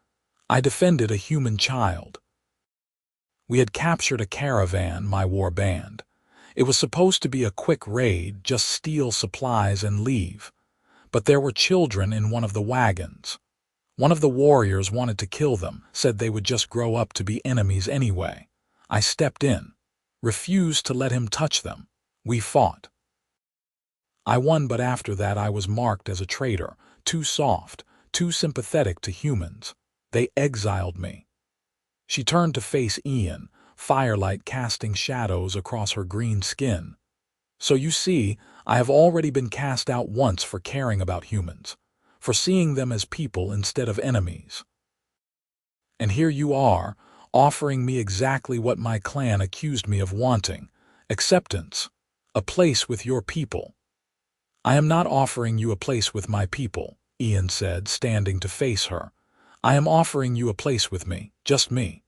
"I defended a human child. We had captured a caravan, my war band. It was supposed to be a quick raid, just steal supplies and leave. But there were children in one of the wagons. One of the warriors wanted to kill them, said they would just grow up to be enemies anyway. I stepped in, refused to let him touch them. We fought. I won, but after that I was marked as a traitor, too soft, too sympathetic to humans. They exiled me." She turned to face Ian, firelight casting shadows across her green skin. "So you see, I have already been cast out once for caring about humans, for seeing them as people instead of enemies. And here you are, offering me exactly what my clan accused me of wanting: acceptance, a place with your people." "I am not offering you a place with my people," Ian said, standing to face her. "I am offering you a place with me, just me.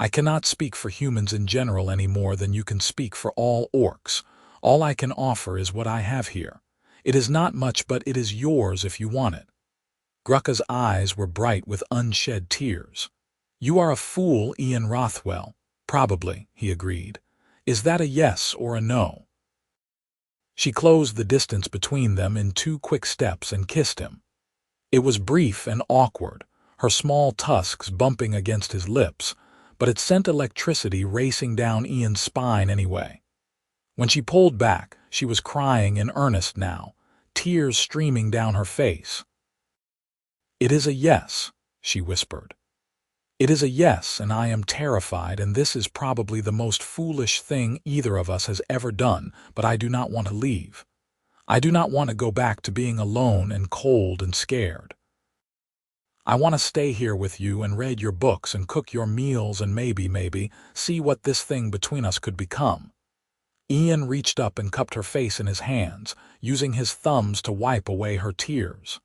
I cannot speak for humans in general any more than you can speak for all orcs. All I can offer is what I have here. It is not much, but it is yours if you want it." Grucka's eyes were bright with unshed tears. "You are a fool, Ian Rothwell." "Probably," he agreed. "Is that a yes or a no?" She closed the distance between them in 2 quick steps and kissed him. It was brief and awkward, her small tusks bumping against his lips, but it sent electricity racing down Ian's spine anyway. When she pulled back, She was crying in earnest now, tears streaming down her face. "It is a yes," she whispered. "It is a yes, and I am terrified, and this is probably the most foolish thing either of us has ever done, but I do not want to leave. I do not want to go back to being alone and cold and scared. I want to stay here with you and read your books and cook your meals and maybe, see what this thing between us could become." Ian reached up and cupped her face in his hands, using his thumbs to wipe away her tears.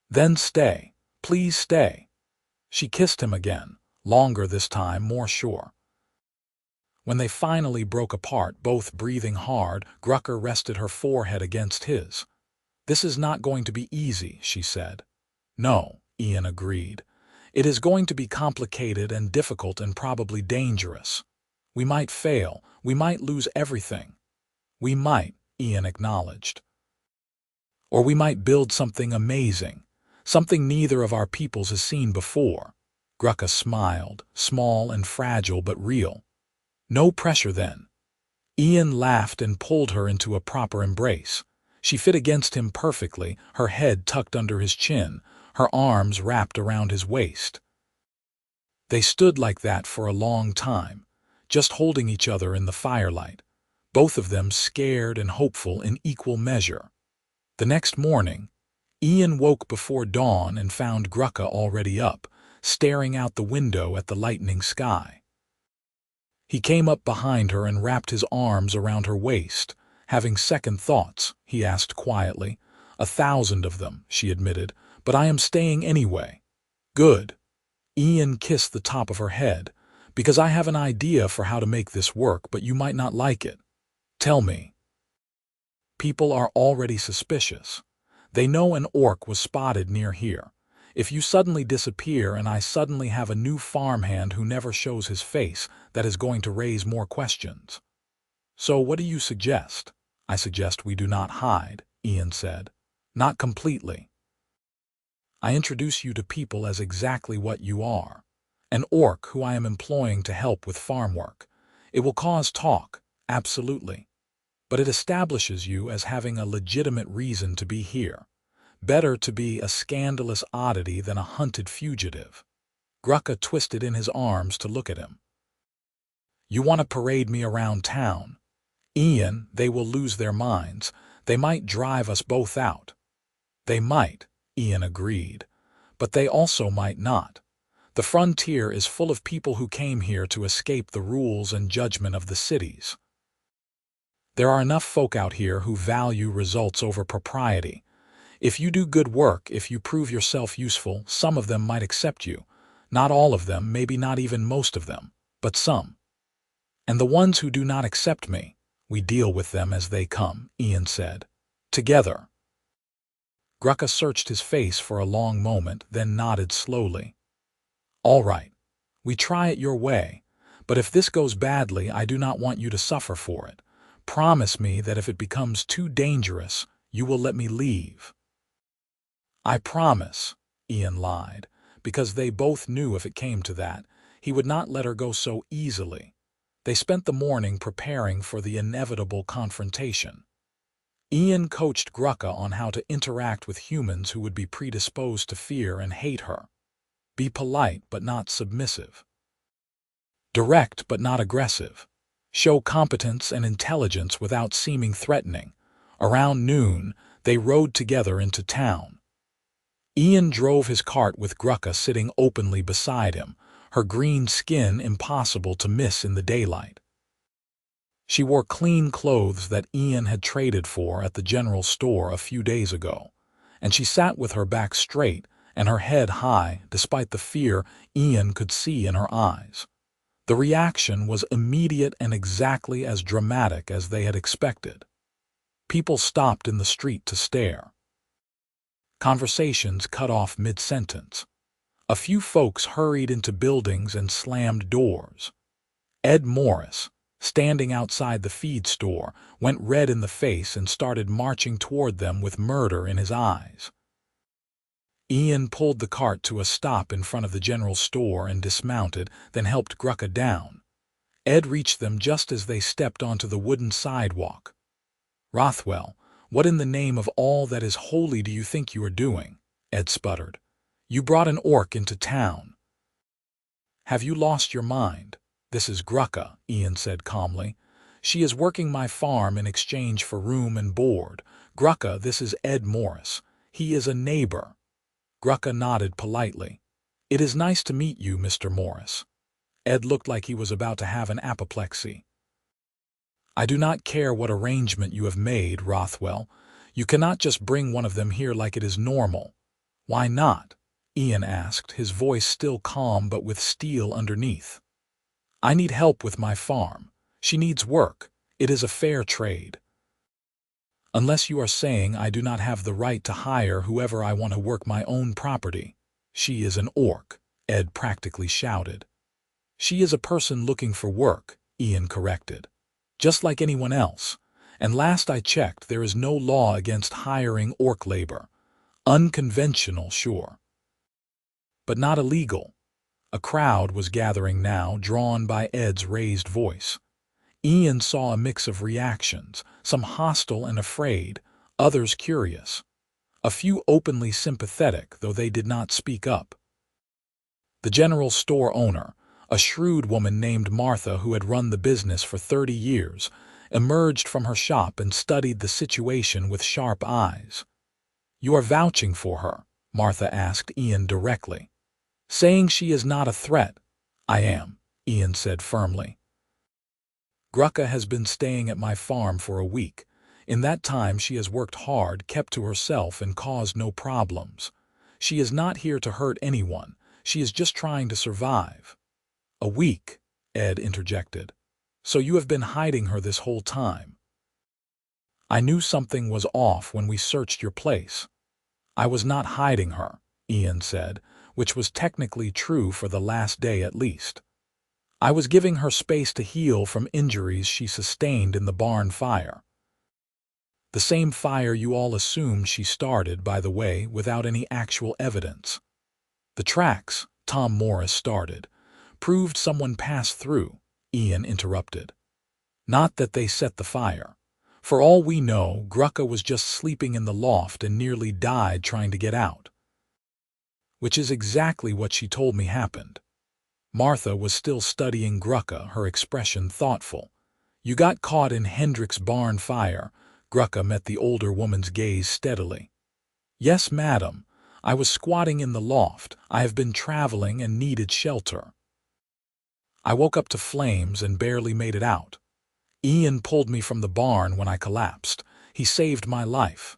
"Then stay. Please stay." She kissed him again, longer this time, more sure. When they finally broke apart, both breathing hard, Grucker rested her forehead against his. "This is not going to be easy," she said. "No," Ian agreed. "It is going to be complicated and difficult and probably dangerous. We might fail. We might lose everything." "We might," Ian acknowledged. "Or we might build something amazing, something neither of our peoples has seen before." Grucker smiled, small and fragile but real. "No pressure then." Ian laughed and pulled her into a proper embrace. She fit against him perfectly, her head tucked under his chin, her arms wrapped around his waist. They stood like that for a long time, just holding each other in the firelight, both of them scared and hopeful in equal measure. The next morning, Ian woke before dawn and found Grucker already up, staring out the window at the lightening sky. He came up behind her and wrapped his arms around her waist. "Having second thoughts?" he asked quietly. "1,000 of them," she admitted, "but I am staying anyway." "Good." Ian kissed the top of her head. "Because I have an idea for how to make this work, but you might not like it." "Tell me." "People are already suspicious. They know an orc was spotted near here. If you suddenly disappear and I suddenly have a new farmhand who never shows his face, that is going to raise more questions." "So what do you suggest?" "I suggest we do not hide," Ian said. "Not completely. I introduce you to people as exactly what you are. An orc who I am employing to help with farm work. It will cause talk, absolutely. But it establishes you as having a legitimate reason to be here. Better to be a scandalous oddity than a hunted fugitive." Grucker twisted in his arms to look at him. "You want to parade me around town? Ian, they will lose their minds. They might drive us both out." "They might," Ian agreed. "But they also might not. The frontier is full of people who came here to escape the rules and judgment of the cities. There are enough folk out here who value results over propriety. If you do good work, if you prove yourself useful, some of them might accept you. Not all of them, maybe not even most of them, but some. And the ones who do not accept me, we deal with them as they come," Ian said. "Together." Grucker searched his face for a long moment, then nodded slowly. "All right. We try it your way. But if this goes badly, I do not want you to suffer for it. Promise me that if it becomes too dangerous, you will let me leave." "I promise," Ian lied, because they both knew if it came to that, he would not let her go so easily. They spent the morning preparing for the inevitable confrontation. Ian coached Grucker on how to interact with humans who would be predisposed to fear and hate her. Be polite but not submissive. Direct but not aggressive. Show competence and intelligence without seeming threatening. Around noon, they rode together into town. Ian drove his cart with Grucker sitting openly beside him, her green skin impossible to miss in the daylight. She wore clean clothes that Ian had traded for at the general store a few days ago, and she sat with her back straight and her head high despite the fear Ian could see in her eyes. The reaction was immediate and exactly as dramatic as they had expected. People stopped in the street to stare. Conversations cut off mid-sentence. A few folks hurried into buildings and slammed doors. Ed Morris, standing outside the feed store, went red in the face and started marching toward them with murder in his eyes. Ian pulled the cart to a stop in front of the general store and dismounted, then helped Grucker down. Ed reached them just as they stepped onto the wooden sidewalk. Rothwell, what in the name of all that is holy do you think you are doing? Ed sputtered. You brought an orc into town. Have you lost your mind? This is Grucka, Ian said calmly. She is working my farm in exchange for room and board. Grucka, this is Ed Morris. He is a neighbor. Grucka nodded politely. It is nice to meet you, Mr. Morris. Ed looked like he was about to have an apoplexy. I do not care what arrangement you have made, Rothwell. You cannot just bring one of them here like it is normal. Why not? Ian asked, his voice still calm but with steel underneath. I need help with my farm. She needs work. It is a fair trade. Unless you are saying I do not have the right to hire whoever I want to work my own property. She is an orc, Ed practically shouted. She is a person looking for work, Ian corrected. Just like anyone else. And last I checked, there is no law against hiring orc labor. Unconventional, sure, but not illegal. A crowd was gathering now, drawn by Ed's raised voice. Ian saw a mix of reactions, some hostile and afraid, others curious. A few openly sympathetic, though they did not speak up. The general store owner, a shrewd woman named Martha who had run the business for 30 years, emerged from her shop and studied the situation with sharp eyes. You are vouching for her? Martha asked Ian directly. Saying she is not a threat. I am, Ian said firmly. Grucka has been staying at my farm for a week. In that time she has worked hard, kept to herself, and caused no problems. She is not here to hurt anyone. She is just trying to survive. A week, Ed interjected. So you have been hiding her this whole time? I knew something was off when we searched your place. I was not hiding her, Ian said, which was technically true for the last day at least. I was giving her space to heal from injuries she sustained in the barn fire. The same fire you all assumed she started, by the way, without any actual evidence. The tracks, Tom Morris started, proved someone passed through, Ian interrupted. Not that they set the fire. For all we know, Grucka was just sleeping in the loft and nearly died trying to get out. Which is exactly what she told me happened. Martha was still studying Grucka, her expression thoughtful. You got caught in Hendrick's barn fire. Grucka met the older woman's gaze steadily. Yes, madam. I was squatting in the loft. I have been traveling and needed shelter. I woke up to flames and barely made it out. Ian pulled me from the barn when I collapsed. He saved my life.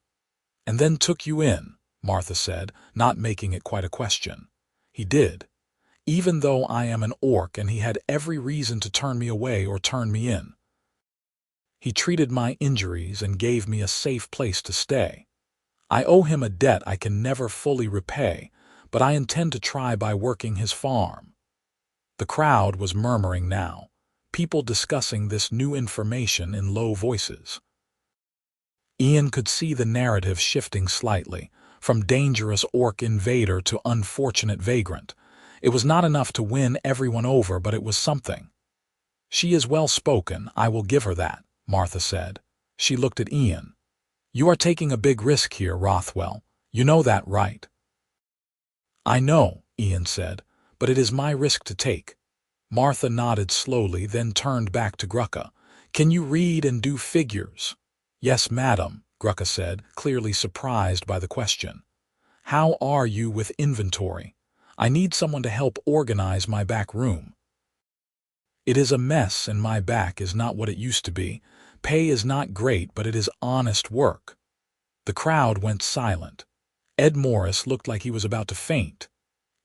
And then took you in, Martha said, not making it quite a question. He did. Even though I am an orc and he had every reason to turn me away or turn me in. He treated my injuries and gave me a safe place to stay. I owe him a debt I can never fully repay, but I intend to try by working his farm. The crowd was murmuring now, people discussing this new information in low voices. Ian could see the narrative shifting slightly, from dangerous orc invader to unfortunate vagrant. It was not enough to win everyone over, but it was something. She is well-spoken, I will give her that, Martha said. She looked at Ian. You are taking a big risk here, Rothwell. You know that, right? I know, Ian said, but it is my risk to take. Martha nodded slowly, then turned back to Grucka. Can you read and do figures? Yes, madam, Grucka said, clearly surprised by the question. How are you with inventory? I need someone to help organize my back room. It is a mess and my back is not what it used to be. Pay is not great, but it is honest work. The crowd went silent. Ed Morris looked like he was about to faint.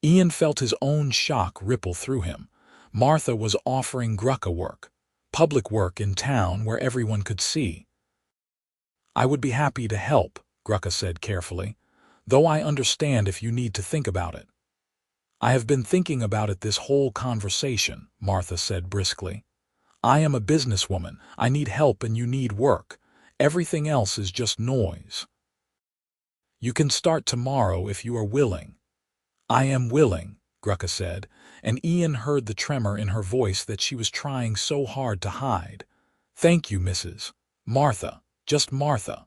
Ian felt his own shock ripple through him. Martha was offering Grucka work, public work in town where everyone could see. I would be happy to help, Grucka said carefully, though I understand if you need to think about it. I have been thinking about it this whole conversation, Martha said briskly. I am a businesswoman. I need help and you need work. Everything else is just noise. You can start tomorrow if you are willing. I am willing, Grucka said, and Ian heard the tremor in her voice that she was trying so hard to hide. Thank you, Mrs. Martha, Just Martha.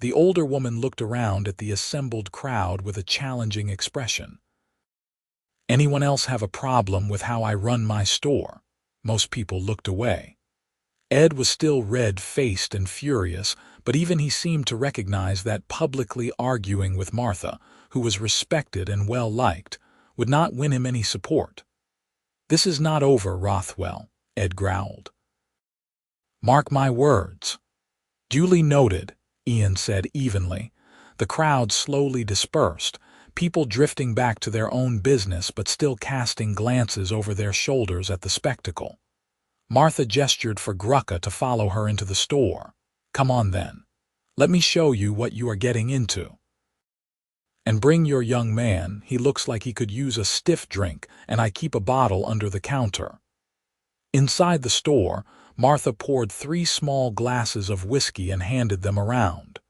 The older woman looked around at the assembled crowd with a challenging expression. Anyone else have a problem with how I run my store? Most people looked away. Ed was still red-faced and furious, but even he seemed to recognize that publicly arguing with Martha, who was respected and well-liked, would not win him any support. "This is not over, Rothwell," Ed growled. "Mark my words." "Duly noted," Ian said evenly. The crowd slowly dispersed, people drifting back to their own business but still casting glances over their shoulders at the spectacle. Martha gestured for Grucka to follow her into the store. "Come on then. Let me show you what you are getting into. And bring your young man, he looks like he could use a stiff drink, and I keep a bottle under the counter." Inside the store, Martha poured 3 small glasses of whiskey and handed them around.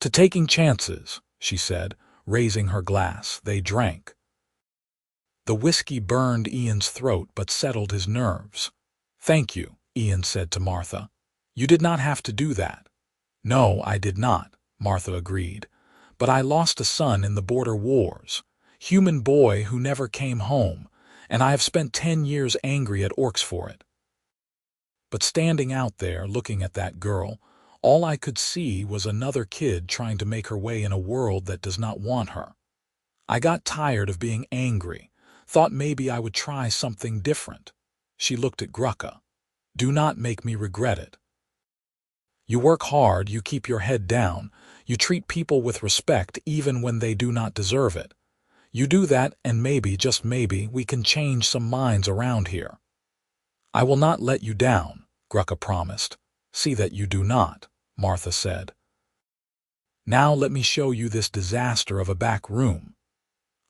"To taking chances," she said, raising her glass. They drank. The whiskey burned Ian's throat but settled his nerves. "Thank you," Ian said to Martha. "You did not have to do that." "No, I did not," Martha agreed. "But I lost a son in the border wars, human boy who never came home, and I have spent 10 years angry at orcs for it." But standing out there looking at that girl, all I could see was another kid trying to make her way in a world that does not want her. I got tired of being angry, thought maybe I would try something different. She looked at Grucka. "Do not make me regret it. You work hard, you keep your head down, you treat people with respect even when they do not deserve it. You do that and maybe, just maybe, we can change some minds around here." "I will not let you down," Grucka promised. "See that you do not," Martha said. "Now let me show you this disaster of a back room."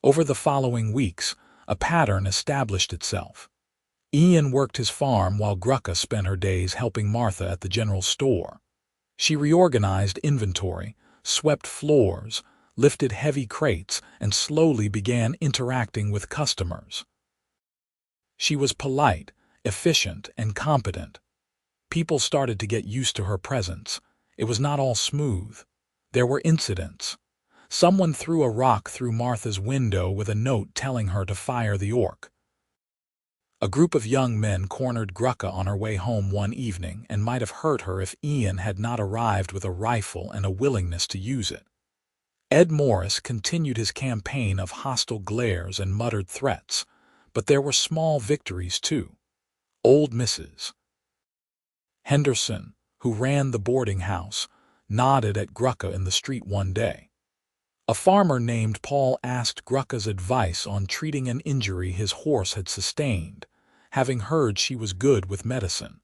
Over the following weeks, a pattern established itself. Ian worked his farm while Grucka spent her days helping Martha at the general store. She reorganized inventory, swept floors, lifted heavy crates, and slowly began interacting with customers. She was polite, efficient, and competent. People started to get used to her presence. It was not all smooth. There were incidents. Someone threw a rock through Martha's window with a note telling her to fire the orc. A group of young men cornered Grucka on her way home one evening and might have hurt her if Ian had not arrived with a rifle and a willingness to use it. Ed Morris continued his campaign of hostile glares and muttered threats, but there were small victories too. Old Mrs. Henderson, who ran the boarding house, nodded at Grucka in the street one day. A farmer named Paul asked Grucka's advice on treating an injury his horse had sustained, having heard she was good with medicine.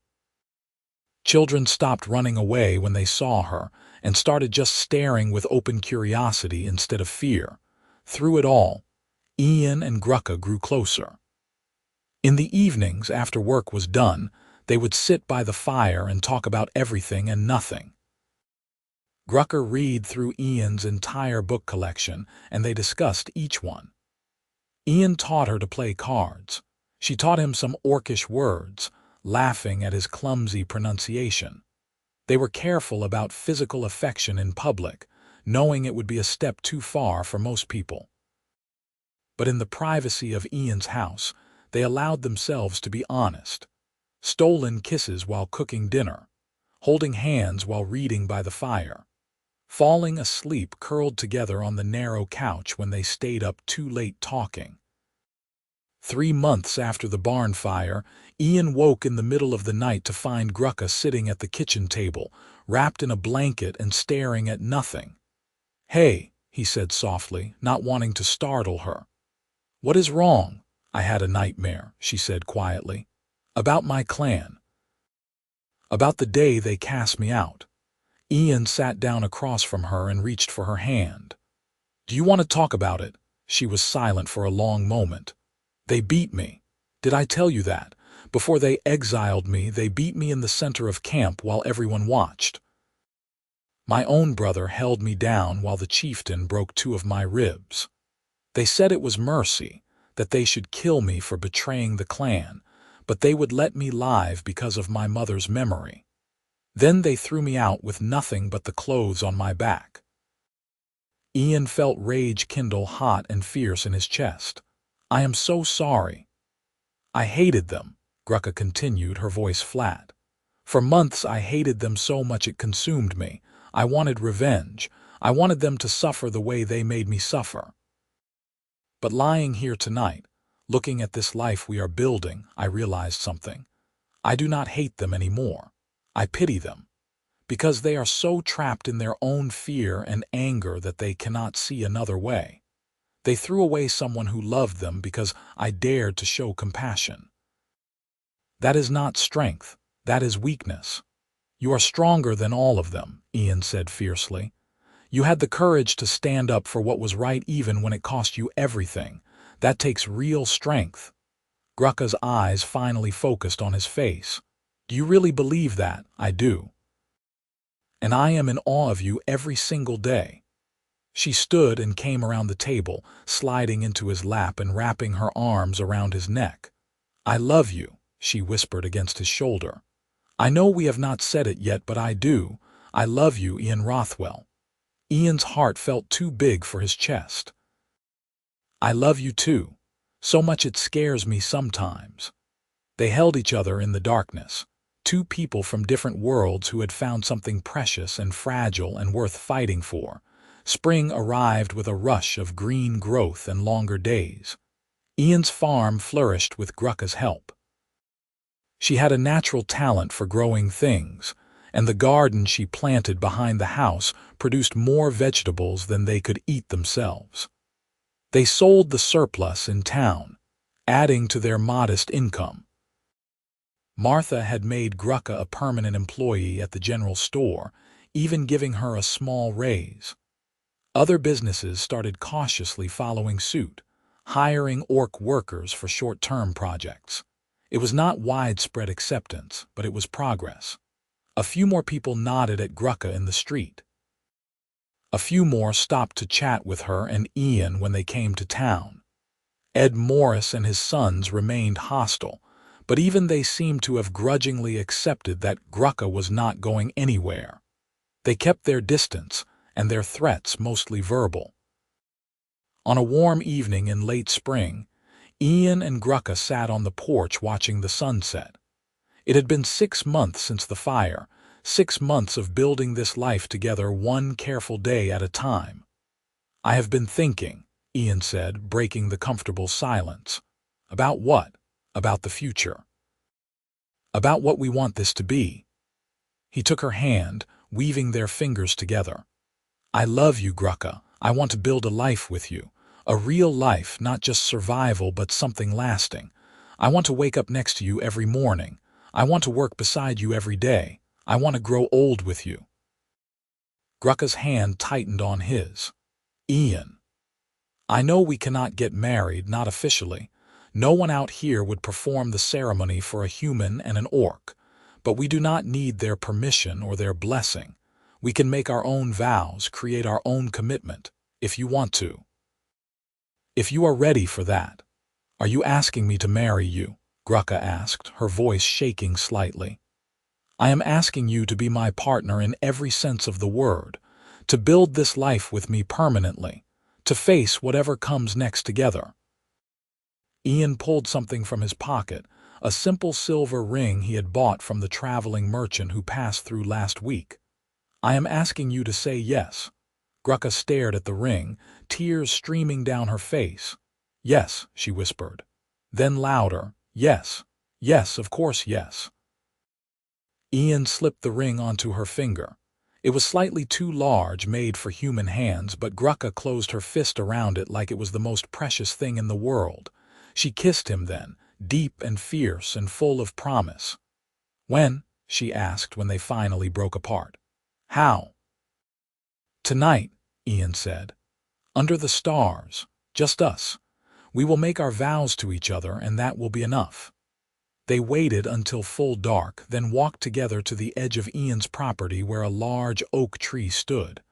Children stopped running away when they saw her and started just staring with open curiosity instead of fear. Through it all, Ian and Grucka grew closer. In the evenings, after work was done, they would sit by the fire and talk about everything and nothing. Grucka read through Ian's entire book collection, and they discussed each one. Ian taught her to play cards. She taught him some orcish words, laughing at his clumsy pronunciation. They were careful about physical affection in public, knowing it would be a step too far for most people. But in the privacy of Ian's house, they allowed themselves to be honest. Stolen kisses while cooking dinner, holding hands while reading by the fire, falling asleep curled together on the narrow couch when they stayed up too late talking. 3 months after the barn fire, Ian woke in the middle of the night to find Grucka sitting at the kitchen table, wrapped in a blanket and staring at nothing. "Hey," he said softly, not wanting to startle her. "What is wrong?" "I had a nightmare," she said quietly. "About my clan. About the day they cast me out." Ian sat down across from her and reached for her hand. "Do you want to talk about it?" She was silent for a long moment. "They beat me. Did I tell you that? Before they exiled me, they beat me in the center of camp while everyone watched. My own brother held me down while the chieftain broke 2 of my ribs. They said it was mercy, that they should kill me for betraying the clan, but they would let me live because of my mother's memory. Then they threw me out with nothing but the clothes on my back. Ian felt rage kindle hot and fierce in his chest. I am so sorry. I hated them, Grucka continued, her voice flat. For months I hated them so much it consumed me. I wanted revenge. I wanted them to suffer the way they made me suffer. But lying here tonight, looking at this life we are building, I realized something. I do not hate them anymore. I pity them. Because they are so trapped in their own fear and anger that they cannot see another way. They threw away someone who loved them because I dared to show compassion. That is not strength. That is weakness. You are stronger than all of them, Ian said fiercely. You had the courage to stand up for what was right even when it cost you everything. That takes real strength. Grucka's eyes finally focused on his face. Do you really believe that? I do. And I am in awe of you every single day. She stood and came around the table, sliding into his lap and wrapping her arms around his neck. I love you, she whispered against his shoulder. I know we have not said it yet, but I do. I love you, Ian Rothwell. Ian's heart felt too big for his chest. I love you too. So much it scares me sometimes. They held each other in the darkness. Two people from different worlds who had found something precious and fragile and worth fighting for. Spring arrived with a rush of green growth and longer days. Ian's farm flourished with Grucka's help. She had a natural talent for growing things, and the garden she planted behind the house produced more vegetables than they could eat themselves. They sold the surplus in town, adding to their modest income. Martha had made Grucka a permanent employee at the general store, even giving her a small raise. Other businesses started cautiously following suit, hiring orc workers for short-term projects. It was not widespread acceptance, but it was progress. A few more people nodded at Grucka in the street. A few more stopped to chat with her and Ian when they came to town. Ed Morris and his sons remained hostile, but even they seemed to have grudgingly accepted that Grucka was not going anywhere. They kept their distance, and their threats mostly verbal. On a warm evening in late spring, Ian and Grucka sat on the porch watching the sunset. It had been 6 months since the fire, 6 months of building this life together one careful day at a time. I have been thinking, Ian said, breaking the comfortable silence. About what? About the future. About what we want this to be. He took her hand, weaving their fingers together. I love you, Grucka. I want to build a life with you. A real life, not just survival, but something lasting. I want to wake up next to you every morning. I want to work beside you every day. I want to grow old with you. Grucka's hand tightened on his. Ian. I know we cannot get married, not officially. No one out here would perform the ceremony for a human and an orc. But we do not need their permission or their blessing. We can make our own vows, create our own commitment, if you want to. If you are ready for that. Are you asking me to marry you? Grucka asked, her voice shaking slightly. I am asking you to be my partner in every sense of the word, to build this life with me permanently, to face whatever comes next together. Ian pulled something from his pocket, a simple silver ring he had bought from the traveling merchant who passed through last week. I am asking you to say yes. Grucka stared at the ring, tears streaming down her face. Yes, she whispered. Then louder, yes, yes, of course yes. Ian slipped the ring onto her finger. It was slightly too large, made for human hands, but Grucka closed her fist around it like it was the most precious thing in the world. She kissed him then, deep and fierce and full of promise. When? She asked when they finally broke apart. How? Tonight, Ian said. Under the stars, just us. We will make our vows to each other, and that will be enough. They waited until full dark, then walked together to the edge of Ian's property where a large oak tree stood.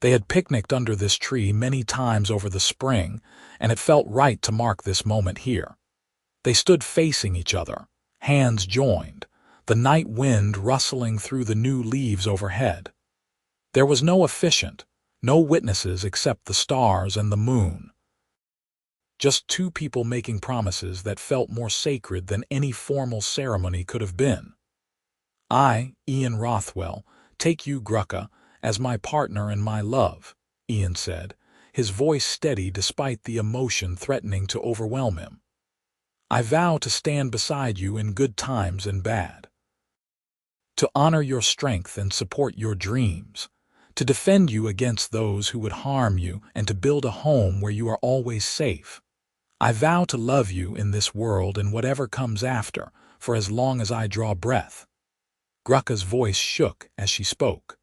They had picnicked under this tree many times over the spring, and it felt right to mark this moment here. They stood facing each other, hands joined, the night wind rustling through the new leaves overhead. There was no officiant, no witnesses except the stars and the moon. Just two people making promises that felt more sacred than any formal ceremony could have been. I, Ian Rothwell, take you, Grucka, as my partner and my love, Ian said, his voice steady despite the emotion threatening to overwhelm him. I vow to stand beside you in good times and bad. To honor your strength and support your dreams. To defend you against those who would harm you and to build a home where you are always safe. I vow to love you in this world and whatever comes after, for as long as I draw breath. Grucka's voice shook as she spoke.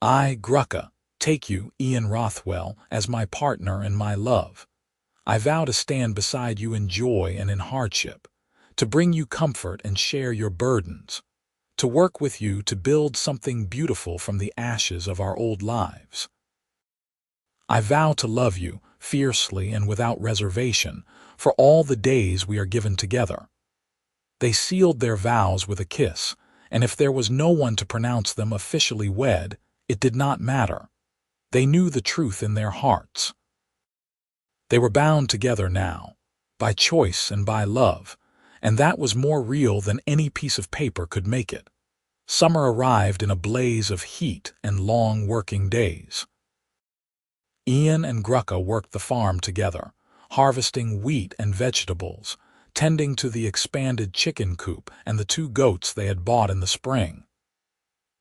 I, Grucka, take you, Ian Rothwell, as my partner and my love. I vow to stand beside you in joy and in hardship, to bring you comfort and share your burdens, to work with you to build something beautiful from the ashes of our old lives. I vow to love you, fiercely and without reservation, for all the days we are given together. They sealed their vows with a kiss, and if there was no one to pronounce them officially wed, it did not matter. They knew the truth in their hearts. They were bound together now, by choice and by love, and that was more real than any piece of paper could make it. Summer arrived in a blaze of heat and long working days. Ian and Grucka worked the farm together, harvesting wheat and vegetables, tending to the expanded chicken coop and the 2 goats they had bought in the spring.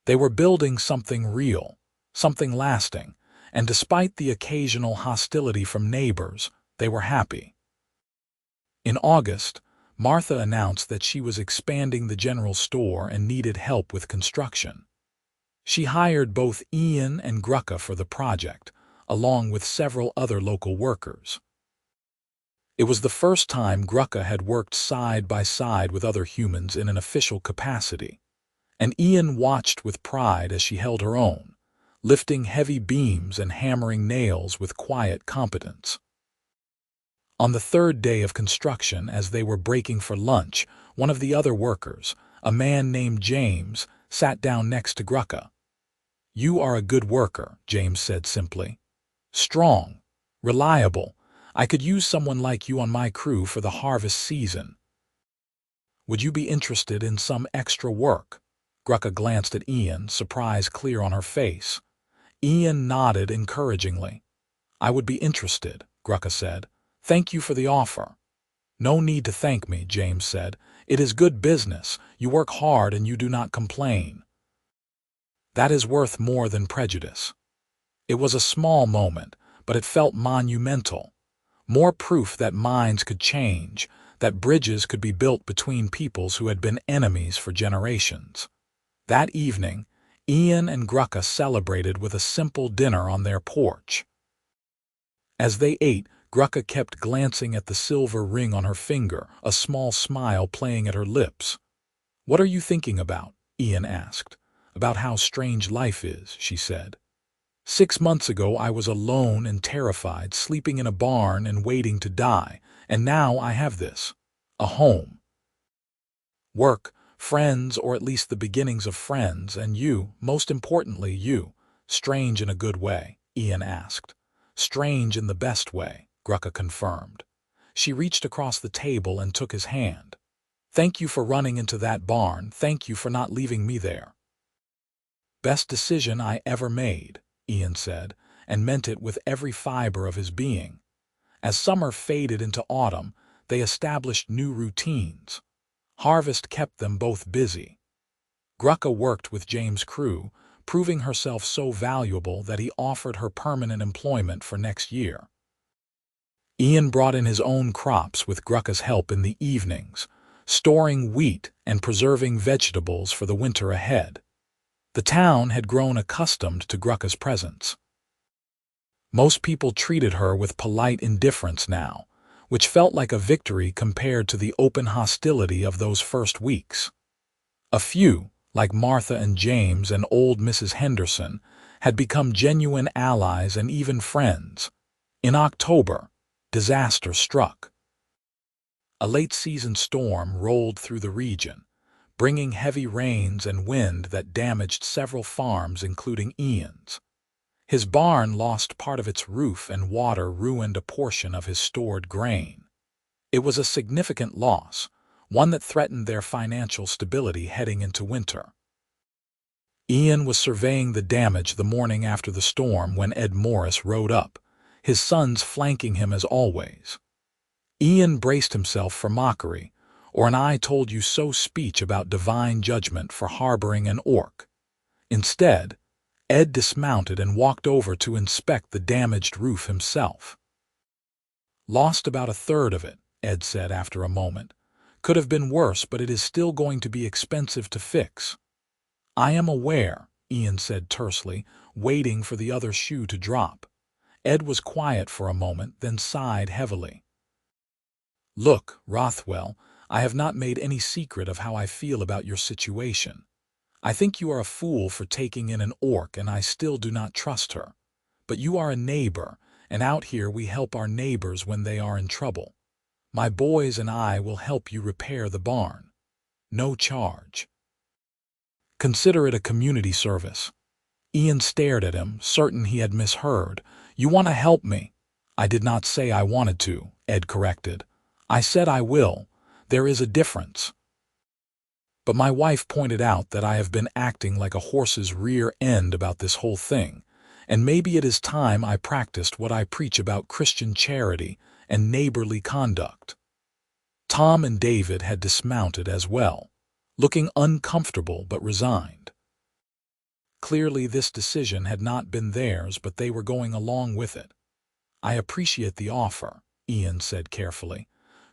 They were building something real, something lasting, and despite the occasional hostility from neighbors, they were happy. In August, Martha announced that she was expanding the general store and needed help with construction. She hired both Ian and Grucka for the project, along with several other local workers. It was the first time Grucka had worked side by side with other humans in an official capacity, and Ian watched with pride as she held her own, lifting heavy beams and hammering nails with quiet competence. On the 3rd day of construction, as they were breaking for lunch, one of the other workers, a man named James, sat down next to Grucka. "You are a good worker," James said simply. "Strong, reliable. I could use someone like you on my crew for the harvest season. Would you be interested in some extra work?" Grucka glanced at Ian, surprise clear on her face. Ian nodded encouragingly. "I would be interested," Grucka said. "Thank you for the offer." "No need to thank me," James said. "It is good business. You work hard and you do not complain." That is worth more than prejudice. It was a small moment, but it felt monumental. More proof that minds could change, that bridges could be built between peoples who had been enemies for generations. That evening, Ian and Grucka celebrated with a simple dinner on their porch. As they ate, Grucka kept glancing at the silver ring on her finger, a small smile playing at her lips. "What are you thinking about?" Ian asked. "About how strange life is," she said. 6 months ago I was alone and terrified, sleeping in a barn and waiting to die, and now I have this, a home. Work, friends, or at least the beginnings of friends, and you, most importantly you. Strange in a good way?" Ian asked. "Strange in the best way," Grucka confirmed. She reached across the table and took his hand. "Thank you for running into that barn. Thank you for not leaving me there." "Best decision I ever made," Ian said, and meant it with every fiber of his being. As summer faded into autumn, they established new routines. Harvest kept them both busy. Grucka worked with James' crew, proving herself so valuable that he offered her permanent employment for next year. Ian brought in his own crops with Grucka's help in the evenings, storing wheat and preserving vegetables for the winter ahead. The town had grown accustomed to Grucka's presence. Most people treated her with polite indifference now, which felt like a victory compared to the open hostility of those first weeks. A few, like Martha and James and old Mrs. Henderson, had become genuine allies and even friends. In October, disaster struck. A late-season storm rolled through the region, bringing heavy rains and wind that damaged several farms including Ian's. His barn lost part of its roof and water ruined a portion of his stored grain. It was a significant loss, one that threatened their financial stability heading into winter. Ian was surveying the damage the morning after the storm when Ed Morris rode up, his sons flanking him as always. Ian braced himself for mockery, or an "I told you so" speech about divine judgment for harboring an orc. Instead, Ed dismounted and walked over to inspect the damaged roof himself. "Lost about a third of it," Ed said after a moment. "Could have been worse, but it is still going to be expensive to fix." "I am aware," Ian said tersely, waiting for the other shoe to drop. Ed was quiet for a moment, then sighed heavily. "Look, Rothwell, I have not made any secret of how I feel about your situation. I think you are a fool for taking in an orc, and I still do not trust her. But you are a neighbor, and out here we help our neighbors when they are in trouble. My boys and I will help you repair the barn. No charge. Consider it a community service." Ian stared at him, certain he had misheard. "You want to help me?" "I did not say I wanted to," Ed corrected. "I said I will. There is a difference. But my wife pointed out that I have been acting like a horse's rear end about this whole thing, and maybe it is time I practiced what I preach about Christian charity and neighborly conduct." Tom and David had dismounted as well, looking uncomfortable but resigned. Clearly this decision had not been theirs, but they were going along with it. "I appreciate the offer," Ian said carefully.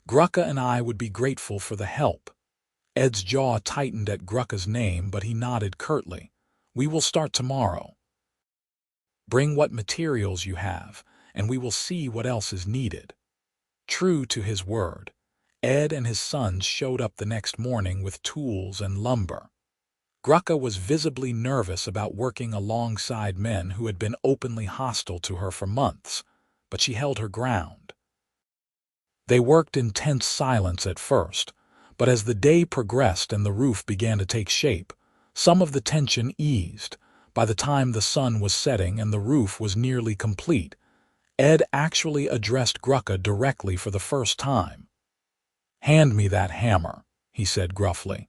"Grucka and I would be grateful for the help." Ed's jaw tightened at Grucka's name, but he nodded curtly. "We will start tomorrow. Bring what materials you have, and we will see what else is needed." True to his word, Ed and his sons showed up the next morning with tools and lumber. Grucka was visibly nervous about working alongside men who had been openly hostile to her for months, but she held her ground. They worked in tense silence at first, but as the day progressed and the roof began to take shape, some of the tension eased. By the time the sun was setting and the roof was nearly complete, Ed actually addressed Grucka directly for the first time. "Hand me that hammer," he said gruffly.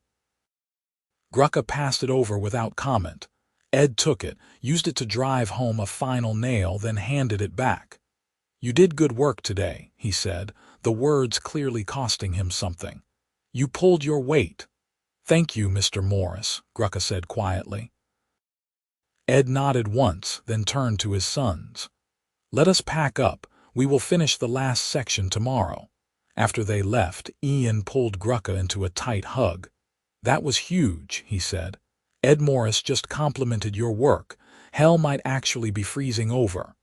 Grucka passed it over without comment. Ed took it, used it to drive home a final nail, then handed it back. "You did good work today," he said, the words clearly costing him something. "You pulled your weight." "Thank you, Mr. Morris," Grucka said quietly. Ed nodded once, then turned to his sons. "Let us pack up. We will finish the last section tomorrow." After they left, Ian pulled Grucka into a tight hug. "That was huge," he said. "Ed Morris just complimented your work. Hell might actually be freezing over."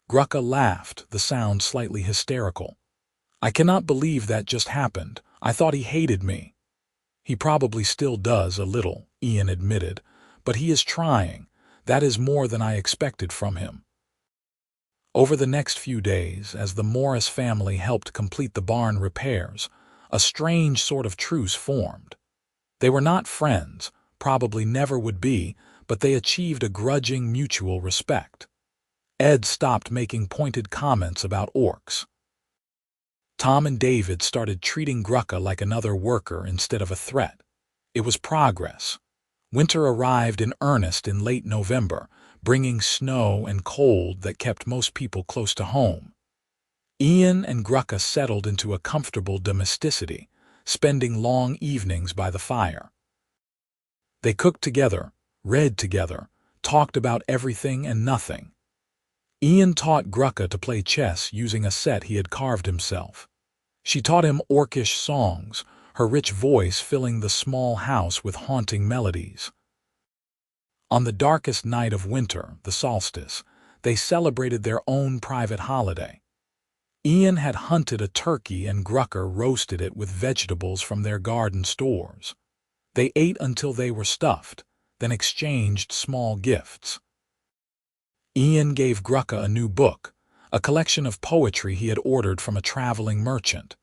Grucka laughed, the sound slightly hysterical. "I cannot believe that just happened. I thought he hated me." "He probably still does a little," Ian admitted, "but he is trying. That is more than I expected from him." Over the next few days, as the Morris family helped complete the barn repairs, a strange sort of truce formed. They were not friends, probably never would be, but they achieved a grudging mutual respect. Ed stopped making pointed comments about orcs. Tom and David started treating Grucka like another worker instead of a threat. It was progress. Winter arrived in earnest in late November, bringing snow and cold that kept most people close to home. Ian and Grucka settled into a comfortable domesticity, spending long evenings by the fire. They cooked together, read together, talked about everything and nothing. Ian taught Grucka to play chess using a set he had carved himself. She taught him orcish songs, her rich voice filling the small house with haunting melodies. On the darkest night of winter, the solstice, they celebrated their own private holiday. Ian had hunted a turkey and Grucka roasted it with vegetables from their garden stores. They ate until they were stuffed, then exchanged small gifts. Ian gave Grucka a new book, a collection of poetry he had ordered from a traveling merchant.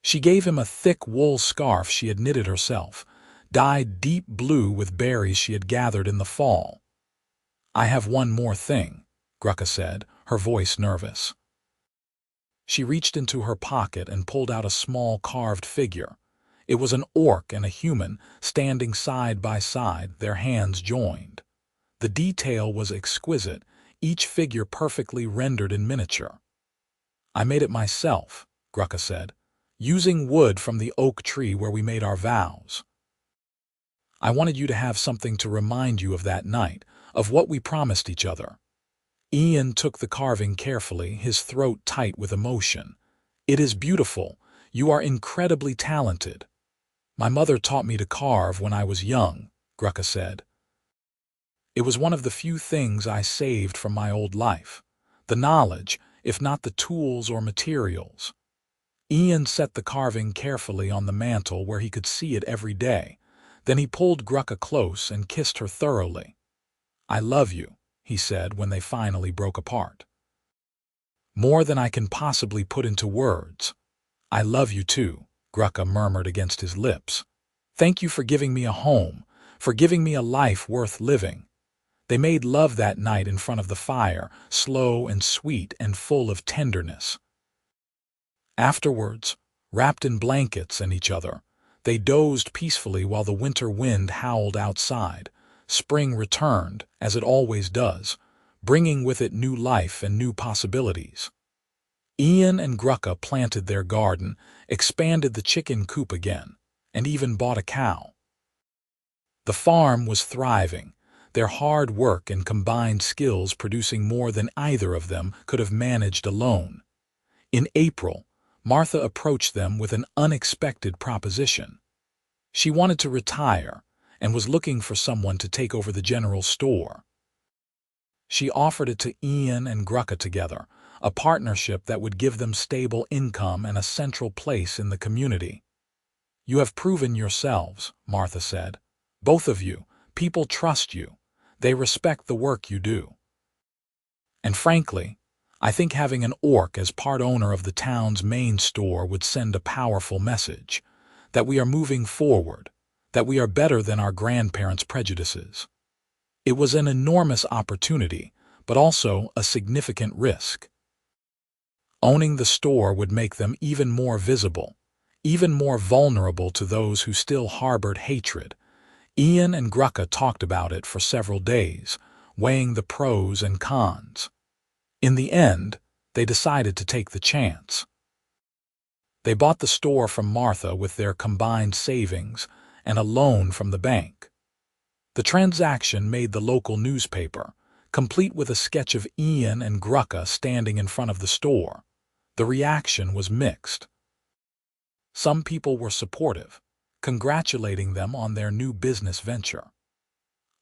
She gave him a thick wool scarf she had knitted herself, dyed deep blue with berries she had gathered in the fall. "I have one more thing," Grucka said, her voice nervous. She reached into her pocket and pulled out a small carved figure. It was an orc and a human, standing side by side, their hands joined. The detail was exquisite, each figure perfectly rendered in miniature. "I made it myself," Grucka said, "using wood from the oak tree where we made our vows. I wanted you to have something to remind you of that night, of what we promised each other." Ian took the carving carefully, his throat tight with emotion. "It is beautiful. You are incredibly talented." "My mother taught me to carve when I was young," Grucka said. "It was one of the few things I saved from my old life. The knowledge, if not the tools or materials." Ian set the carving carefully on the mantel where he could see it every day. Then he pulled Grucka close and kissed her thoroughly. "I love you," he said when they finally broke apart. "More than I can possibly put into words." "I love you too," Grucka murmured against his lips. "Thank you for giving me a home, for giving me a life worth living." They made love that night in front of the fire, slow and sweet and full of tenderness. Afterwards, wrapped in blankets and each other, they dozed peacefully while the winter wind howled outside. Spring returned, as it always does, bringing with it new life and new possibilities. Ian and Grucka planted their garden, expanded the chicken coop again, and even bought a cow. The farm was thriving, their hard work and combined skills producing more than either of them could have managed alone. In April, Martha approached them with an unexpected proposition. She wanted to retire and was looking for someone to take over the general store. She offered it to Ian and Grucka together, a partnership that would give them stable income and a central place in the community. "You have proven yourselves," Martha said. "Both of you, people trust you. They respect the work you do. And frankly, I think having an orc as part owner of the town's main store would send a powerful message, that we are moving forward, that we are better than our grandparents' prejudices." It was an enormous opportunity, but also a significant risk. Owning the store would make them even more visible, even more vulnerable to those who still harbored hatred. Ian and Grucka talked about it for several days, weighing the pros and cons. In the end, they decided to take the chance. They bought the store from Martha with their combined savings and a loan from the bank. The transaction made the local newspaper, complete with a sketch of Ian and Grucka standing in front of the store. The reaction was mixed. Some people were supportive, congratulating them on their new business venture.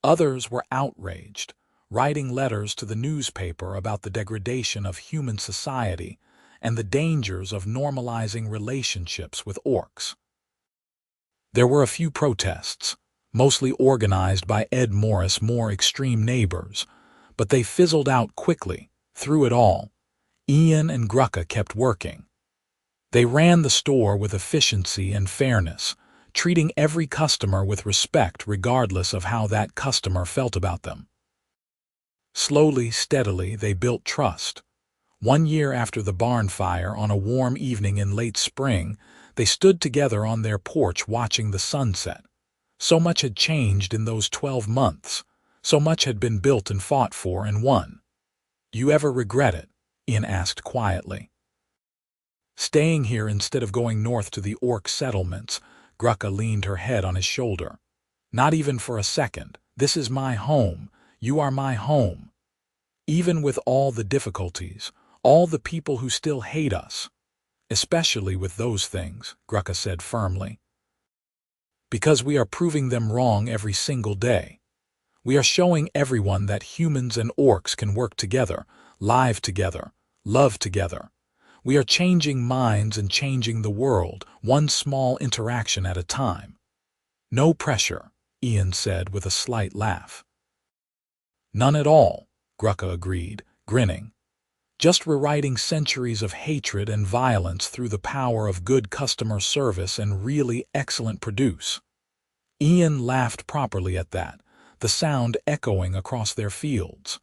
Others were outraged, writing letters to the newspaper about the degradation of human society and the dangers of normalizing relationships with orcs. There were a few protests, mostly organized by Ed Morris' more extreme neighbors, but they fizzled out quickly. Through it all, Ian and Grucka kept working. They ran the store with efficiency and fairness, treating every customer with respect regardless of how that customer felt about them. Slowly, steadily, they built trust. 1 year after the barn fire, on a warm evening in late spring, they stood together on their porch watching the sunset. So much had changed in those 12 months. So much had been built and fought for and won. "You ever regret it?" Ian asked quietly. "Staying here instead of going north to the orc settlements," Grucka leaned her head on his shoulder. "Not even for a second. This is my home. You are my home. Even with all the difficulties, all the people who still hate us. Especially with those things," Grucka said firmly. "Because we are proving them wrong every single day. We are showing everyone that humans and orcs can work together, live together, love together. We are changing minds and changing the world, one small interaction at a time." "No pressure," Ian said with a slight laugh. "None at all," Grucka agreed, grinning. "Just rewriting centuries of hatred and violence through the power of good customer service and really excellent produce." Ian laughed properly at that, the sound echoing across their fields.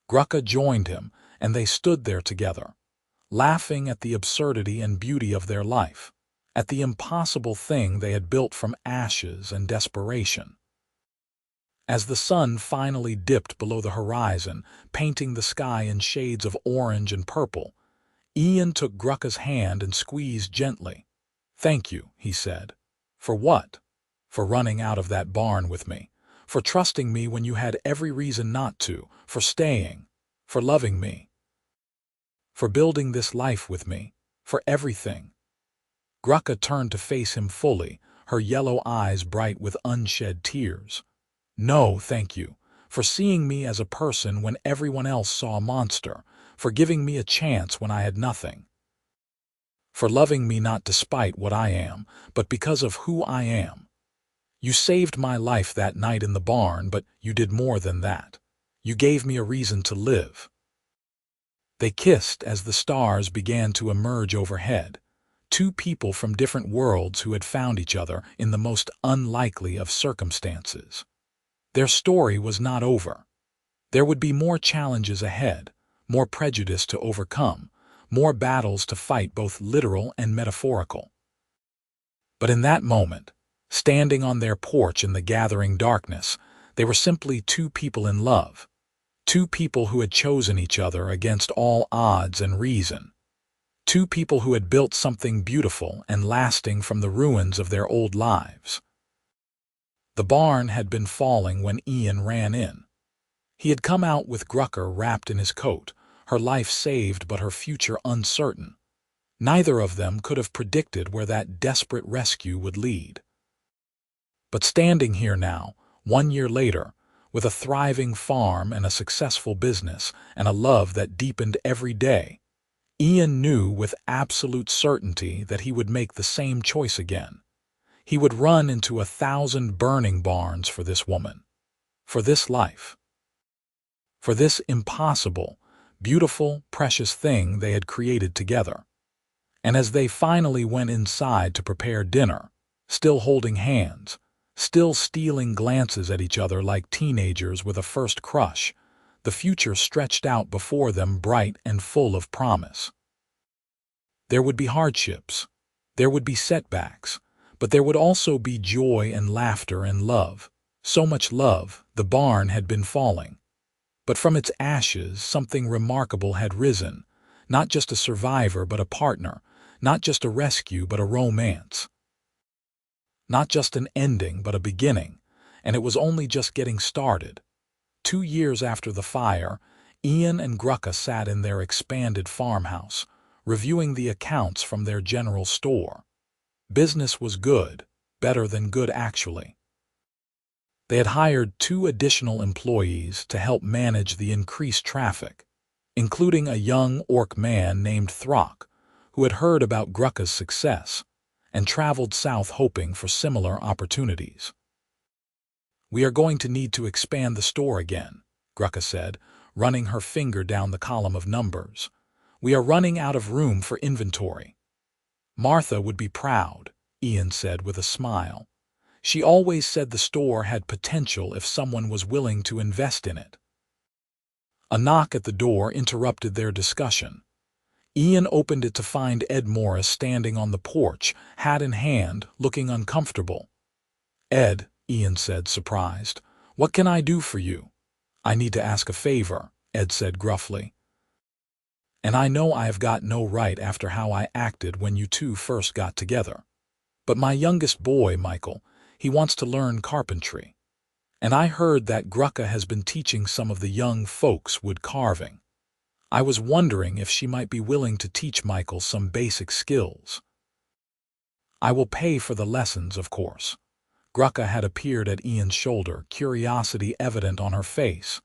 Grucka joined him, and they stood there together, laughing at the absurdity and beauty of their life, at the impossible thing they had built from ashes and desperation. As the sun finally dipped below the horizon, painting the sky in shades of orange and purple, Ian took Grucka's hand and squeezed gently. "Thank you," he said. "For what?" "For running out of that barn with me, for trusting me when you had every reason not to, for staying, for loving me, for building this life with me, for everything." Grucka turned to face him fully, her yellow eyes bright with unshed tears. "No, thank you, for seeing me as a person when everyone else saw a monster, for giving me a chance when I had nothing, for loving me not despite what I am, but because of who I am. You saved my life that night in the barn, but you did more than that. You gave me a reason to live." They kissed as the stars began to emerge overhead, two people from different worlds who had found each other in the most unlikely of circumstances. Their story was not over. There would be more challenges ahead, more prejudice to overcome, more battles to fight, both literal and metaphorical. But in that moment, standing on their porch in the gathering darkness, they were simply two people in love, two people who had chosen each other against all odds and reason, two people who had built something beautiful and lasting from the ruins of their old lives. The barn had been falling when Ian ran in. He had come out with Grucka wrapped in his coat, her life saved but her future uncertain. Neither of them could have predicted where that desperate rescue would lead. But standing here now, 1 year later, with a thriving farm and a successful business and a love that deepened every day, Ian knew with absolute certainty that he would make the same choice again. He would run into 1,000 burning barns for this woman, for this life, for this impossible, beautiful, precious thing they had created together. And as they finally went inside to prepare dinner, still holding hands, still stealing glances at each other like teenagers with a first crush, the future stretched out before them bright and full of promise. There would be hardships, there would be setbacks, but there would also be joy and laughter and love. So much love, the barn had been falling. But from its ashes something remarkable had risen, not just a survivor but a partner, not just a rescue but a romance. Not just an ending, but a beginning, and it was only just getting started. 2 years after the fire, Ian and Grucka sat in their expanded farmhouse, reviewing the accounts from their general store. Business was good, better than good actually. They had hired 2 additional employees to help manage the increased traffic, including a young orc man named Throck, who had heard about Grucka's success and traveled south hoping for similar opportunities. "We are going to need to expand the store again," Grucka said, running her finger down the column of numbers. "We are running out of room for inventory." "Martha would be proud," Ian said with a smile. "She always said the store had potential if someone was willing to invest in it." A knock at the door interrupted their discussion. Ian opened it to find Ed Morris standing on the porch, hat in hand, looking uncomfortable. "Ed," Ian said, surprised, "what can I do for you?" "I need to ask a favor," Ed said gruffly. "And I know I have got no right after how I acted when you two first got together. But my youngest boy, Michael, he wants to learn carpentry. And I heard that Grucka has been teaching some of the young folks wood carving. I was wondering if she might be willing to teach Michael some basic skills. I will pay for the lessons, of course." Grucka had appeared at Ian's shoulder, curiosity evident on her face.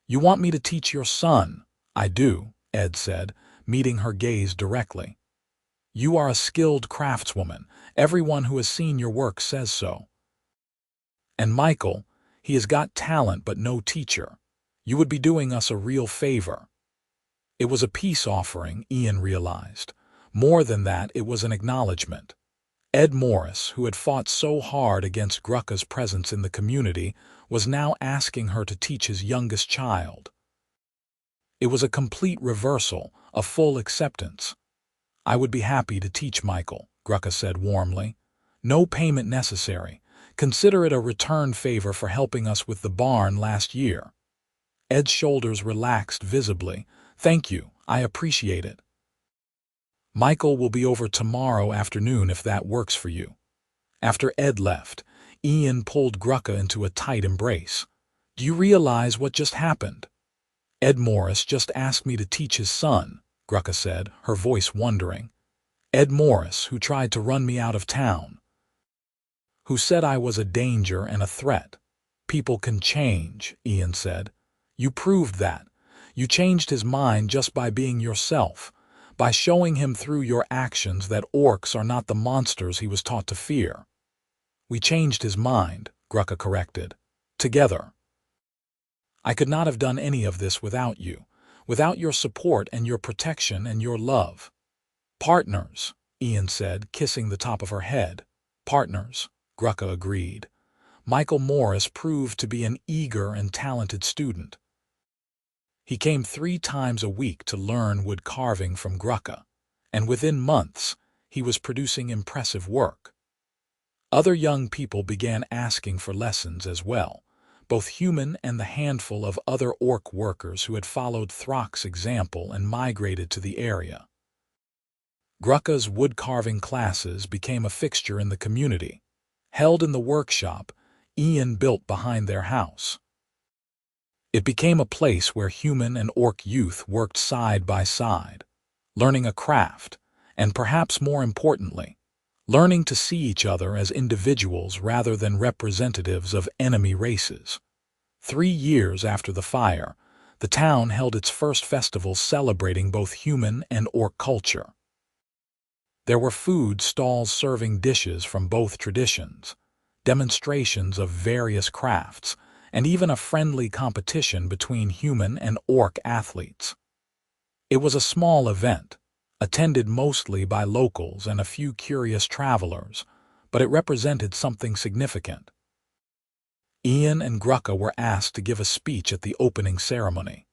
"You want me to teach your son?" "I do," Ed said, meeting her gaze directly. "You are a skilled craftswoman. Everyone who has seen your work says so. And Michael, he has got talent but no teacher. You would be doing us a real favor." It was a peace offering, Ian realized. More than that, it was an acknowledgement. Ed Morris, who had fought so hard against Grucka's presence in the community, was now asking her to teach his youngest child. It was a complete reversal, a full acceptance. "I would be happy to teach Michael," Grucka said warmly. "No payment necessary. Consider it a return favor for helping us with the barn last year." Ed's shoulders relaxed visibly. "Thank you, I appreciate it. Michael will be over tomorrow afternoon if that works for you." After Ed left, Ian pulled Grucka into a tight embrace. "Do you realize what just happened?" "Ed Morris just asked me to teach his son," Grucka said, her voice wondering. "Ed Morris, who tried to run me out of town. Who said I was a danger and a threat." "People can change," Ian said. "You proved that. You changed his mind just by being yourself, by showing him through your actions that orcs are not the monsters he was taught to fear." "We changed his mind," Grucka corrected. "Together. I could not have done any of this without you, without your support and your protection and your love." "Partners," Ian said, kissing the top of her head. "Partners," Grucka agreed. Michael Morris proved to be an eager and talented student. He came 3 times a week to learn wood carving from Grucka, and within months he was producing impressive work. Other young people began asking for lessons as well, both human and the handful of other orc workers who had followed Throck's example and migrated to the area. Grucka's wood-carving classes became a fixture in the community, held in the workshop Ian built behind their house. It became a place where human and orc youth worked side by side, learning a craft, and perhaps more importantly, learning to see each other as individuals rather than representatives of enemy races. 3 years after the fire, the town held its first festival celebrating both human and orc culture. There were food stalls serving dishes from both traditions, demonstrations of various crafts, and even a friendly competition between human and orc athletes. It was a small event, attended mostly by locals and a few curious travelers, but it represented something significant. Ian and Grucka were asked to give a speech at the opening ceremony.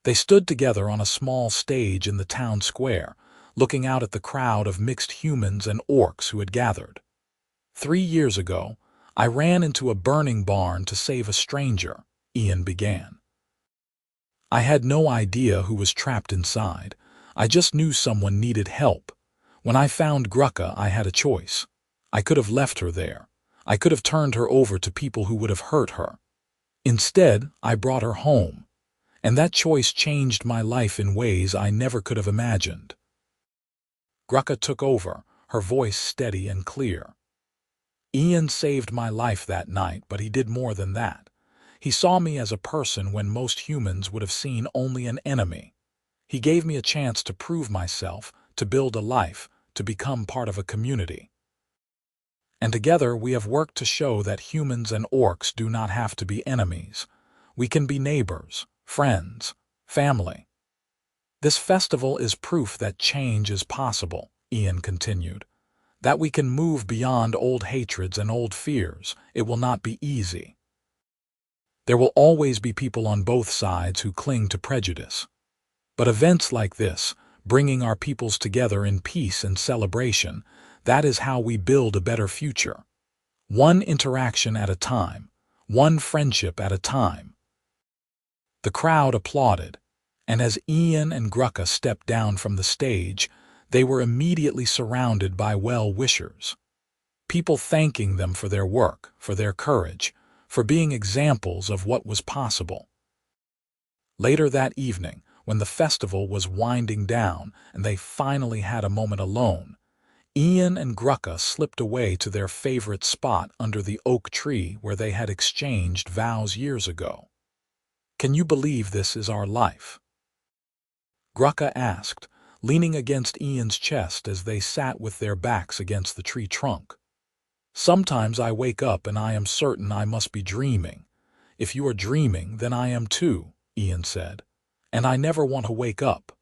They stood together on a small stage in the town square, looking out at the crowd of mixed humans and orcs who had gathered. 3 years ago, I ran into a burning barn to save a stranger," Ian began. "I had no idea who was trapped inside. I just knew someone needed help. When I found Grucka, I had a choice. I could have left her there. I could have turned her over to people who would have hurt her. Instead, I brought her home, and that choice changed my life in ways I never could have imagined." Grucka took over, her voice steady and clear. "Ian saved my life that night, but he did more than that. He saw me as a person when most humans would have seen only an enemy. He gave me a chance to prove myself, to build a life, to become part of a community. And together we have worked to show that humans and orcs do not have to be enemies. We can be neighbors, friends, family. This festival is proof that change is possible," Ian continued. "That we can move beyond old hatreds and old fears. It will not be easy. There will always be people on both sides who cling to prejudice. But events like this, bringing our peoples together in peace and celebration, that is how we build a better future. One interaction at a time, one friendship at a time." The crowd applauded, and as Ian and Grucka stepped down from the stage, they were immediately surrounded by well-wishers. People thanking them for their work, for their courage, for being examples of what was possible. Later that evening, when the festival was winding down and they finally had a moment alone, Ian and Grucka slipped away to their favorite spot under the oak tree where they had exchanged vows years ago. "Can you believe this is our life?" Grucka asked, leaning against Ian's chest as they sat with their backs against the tree trunk. "Sometimes I wake up and I am certain I must be dreaming. If you are dreaming, then I am too," Ian said. "And I never want to wake up."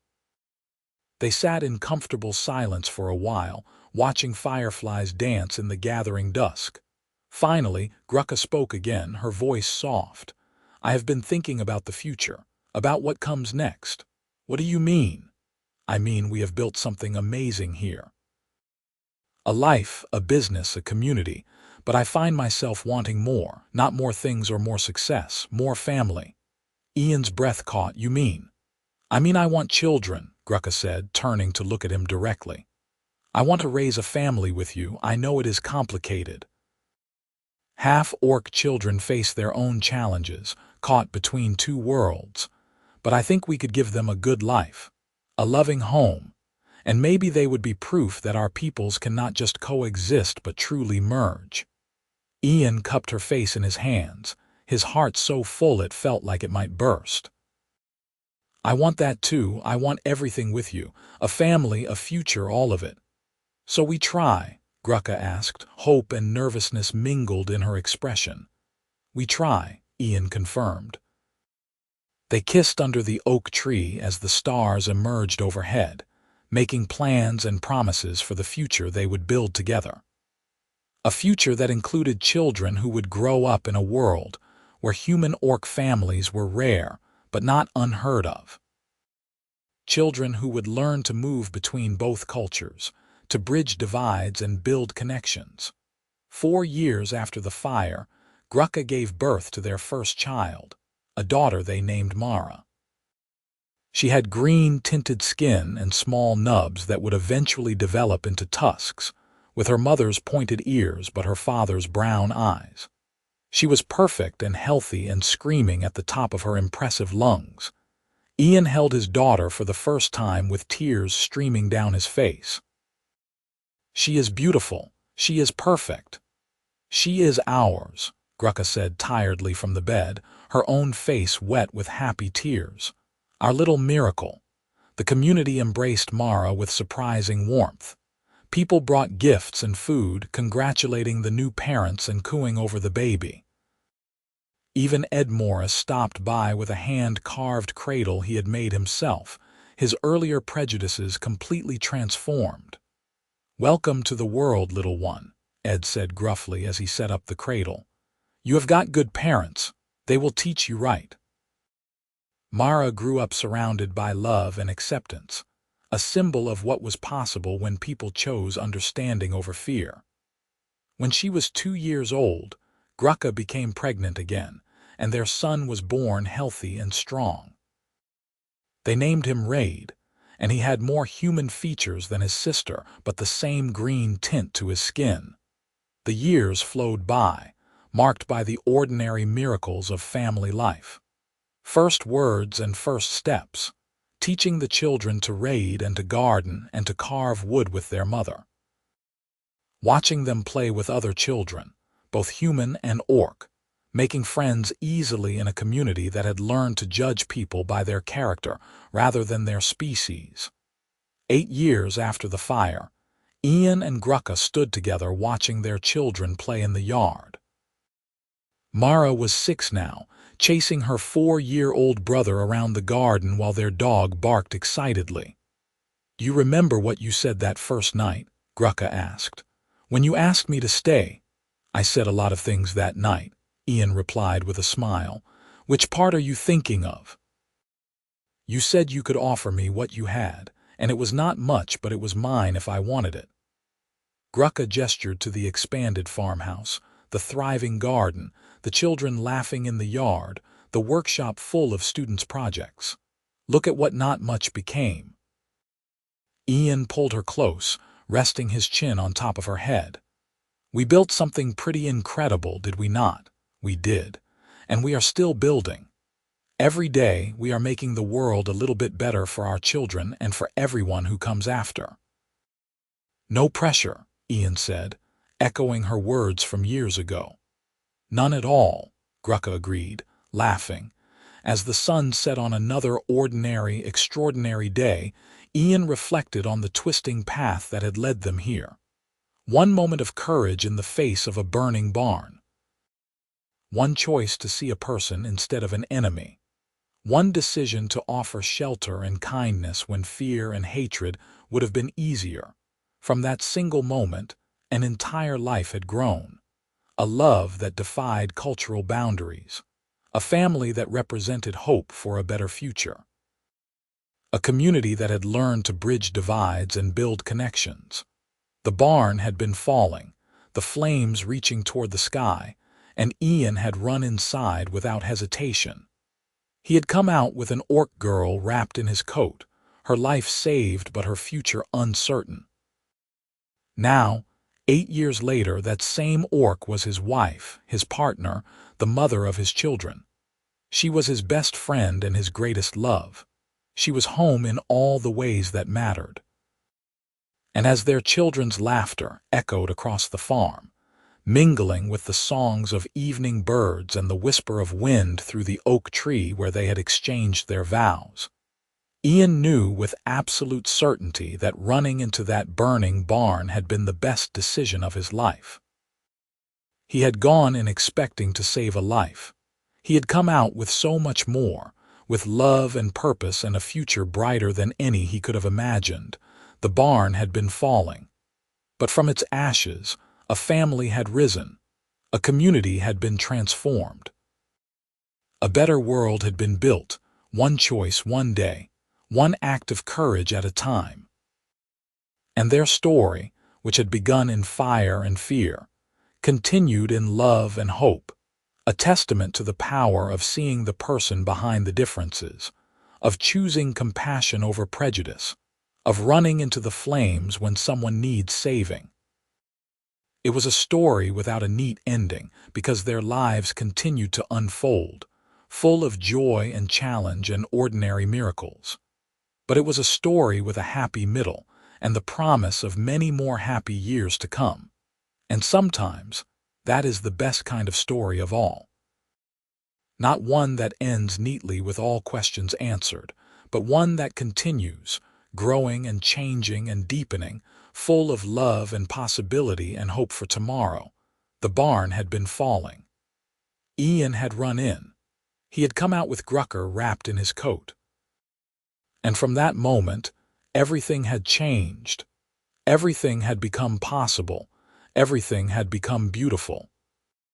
They sat in comfortable silence for a while, watching fireflies dance in the gathering dusk. Finally, Grucka spoke again, her voice soft. "I have been thinking about the future, about what comes next." "What do you mean?" "I mean we have built something amazing here. A life, a business, a community. But I find myself wanting more, not more things or more success, more family." Ian's breath caught. "You mean?" "I mean I want children," Grucka said, turning to look at him directly. "I want to raise a family with you. I know it is complicated." Half-orc children face their own challenges, caught between two worlds. But I think we could give them a good life, a loving home, and maybe they would be proof that our peoples can not just coexist but truly merge. Ian cupped her face in his hands, his heart so full it felt like it might burst. "I want that too. I want everything with you, a family, a future, all of it." "So we try?" Grucka asked, hope and nervousness mingled in her expression. "We try," Ian confirmed. They kissed under the oak tree as the stars emerged overhead, making plans and promises for the future they would build together. A future that included children who would grow up in a world where human-orc families were rare but not unheard of. Children who would learn to move between both cultures, to bridge divides and build connections. 4 years after the fire, Grucka gave birth to their first child, a daughter they named Mara. She had green-tinted skin and small nubs that would eventually develop into tusks, with her mother's pointed ears but her father's brown eyes. She was perfect and healthy and screaming at the top of her impressive lungs. Ian held his daughter for the first time with tears streaming down his face. "She is beautiful. She is perfect." "She is ours," Grucka said tiredly from the bed, her own face wet with happy tears. "Our little miracle." The community embraced Mara with surprising warmth. People brought gifts and food, congratulating the new parents and cooing over the baby. Even Ed Morris stopped by with a hand-carved cradle he had made himself, his earlier prejudices completely transformed. "Welcome to the world, little one," Ed said gruffly as he set up the cradle. "You have got good parents. They will teach you right." Mara grew up surrounded by love and acceptance, a symbol of what was possible when people chose understanding over fear. When she was 2 years old, Grucka became pregnant again, and their son was born healthy and strong. They named him Raid, and he had more human features than his sister, but the same green tint to his skin. The years flowed by, marked by the ordinary miracles of family life. First words and first steps, teaching the children to raid and to garden and to carve wood with their mother. Watching them play with other children, both human and orc, making friends easily in a community that had learned to judge people by their character rather than their species. 8 years after the fire, Ian and Grucka stood together watching their children play in the yard. Mara was 6 now, chasing her 4-year-old brother around the garden while their dog barked excitedly. "Do you remember what you said that first night?" Grucka asked. "When you asked me to stay?" "I said a lot of things that night," Ian replied with a smile. "Which part are you thinking of?" "You said you could offer me what you had, and it was not much, but it was mine if I wanted it." Grucka gestured to the expanded farmhouse, the thriving garden, the children laughing in the yard, the workshop full of students' projects. "Look at what not much became." Ian pulled her close, resting his chin on top of her head. "We built something pretty incredible, did we not?" "We did. And we are still building. Every day we are making the world a little bit better for our children and for everyone who comes after." "No pressure," Ian said, echoing her words from years ago. "None at all," Grucka agreed, laughing. As the sun set on another ordinary, extraordinary day, Ian reflected on the twisting path that had led them here. One moment of courage in the face of a burning barn. One choice to see a person instead of an enemy. One decision to offer shelter and kindness when fear and hatred would have been easier. From that single moment, an entire life had grown. A love that defied cultural boundaries. A family that represented hope for a better future. A community that had learned to bridge divides and build connections. The barn had been falling, the flames reaching toward the sky, and Ian had run inside without hesitation. He had come out with an orc girl wrapped in his coat, her life saved but her future uncertain. Now, 8 years later, that same orc was his wife, his partner, the mother of his children. She was his best friend and his greatest love. She was home in all the ways that mattered. And as their children's laughter echoed across the farm, mingling with the songs of evening birds and the whisper of wind through the oak tree where they had exchanged their vows, Ian knew with absolute certainty that running into that burning barn had been the best decision of his life. He had gone in expecting to save a life. He had come out with so much more, with love and purpose and a future brighter than any he could have imagined. The barn had been falling. But from its ashes, a family had risen. A community had been transformed. A better world had been built, one choice, one day, one act of courage at a time. And their story, which had begun in fire and fear, continued in love and hope, a testament to the power of seeing the person behind the differences, of choosing compassion over prejudice, of running into the flames when someone needs saving. It was a story without a neat ending because their lives continued to unfold, full of joy and challenge and ordinary miracles. But it was a story with a happy middle and the promise of many more happy years to come. And sometimes, that is the best kind of story of all. Not one that ends neatly with all questions answered, but one that continues, growing and changing and deepening, full of love and possibility and hope for tomorrow. The barn had been falling. Ian had run in. He had come out with Grucker wrapped in his coat. And from that moment, everything had changed. Everything had become possible. Everything had become beautiful.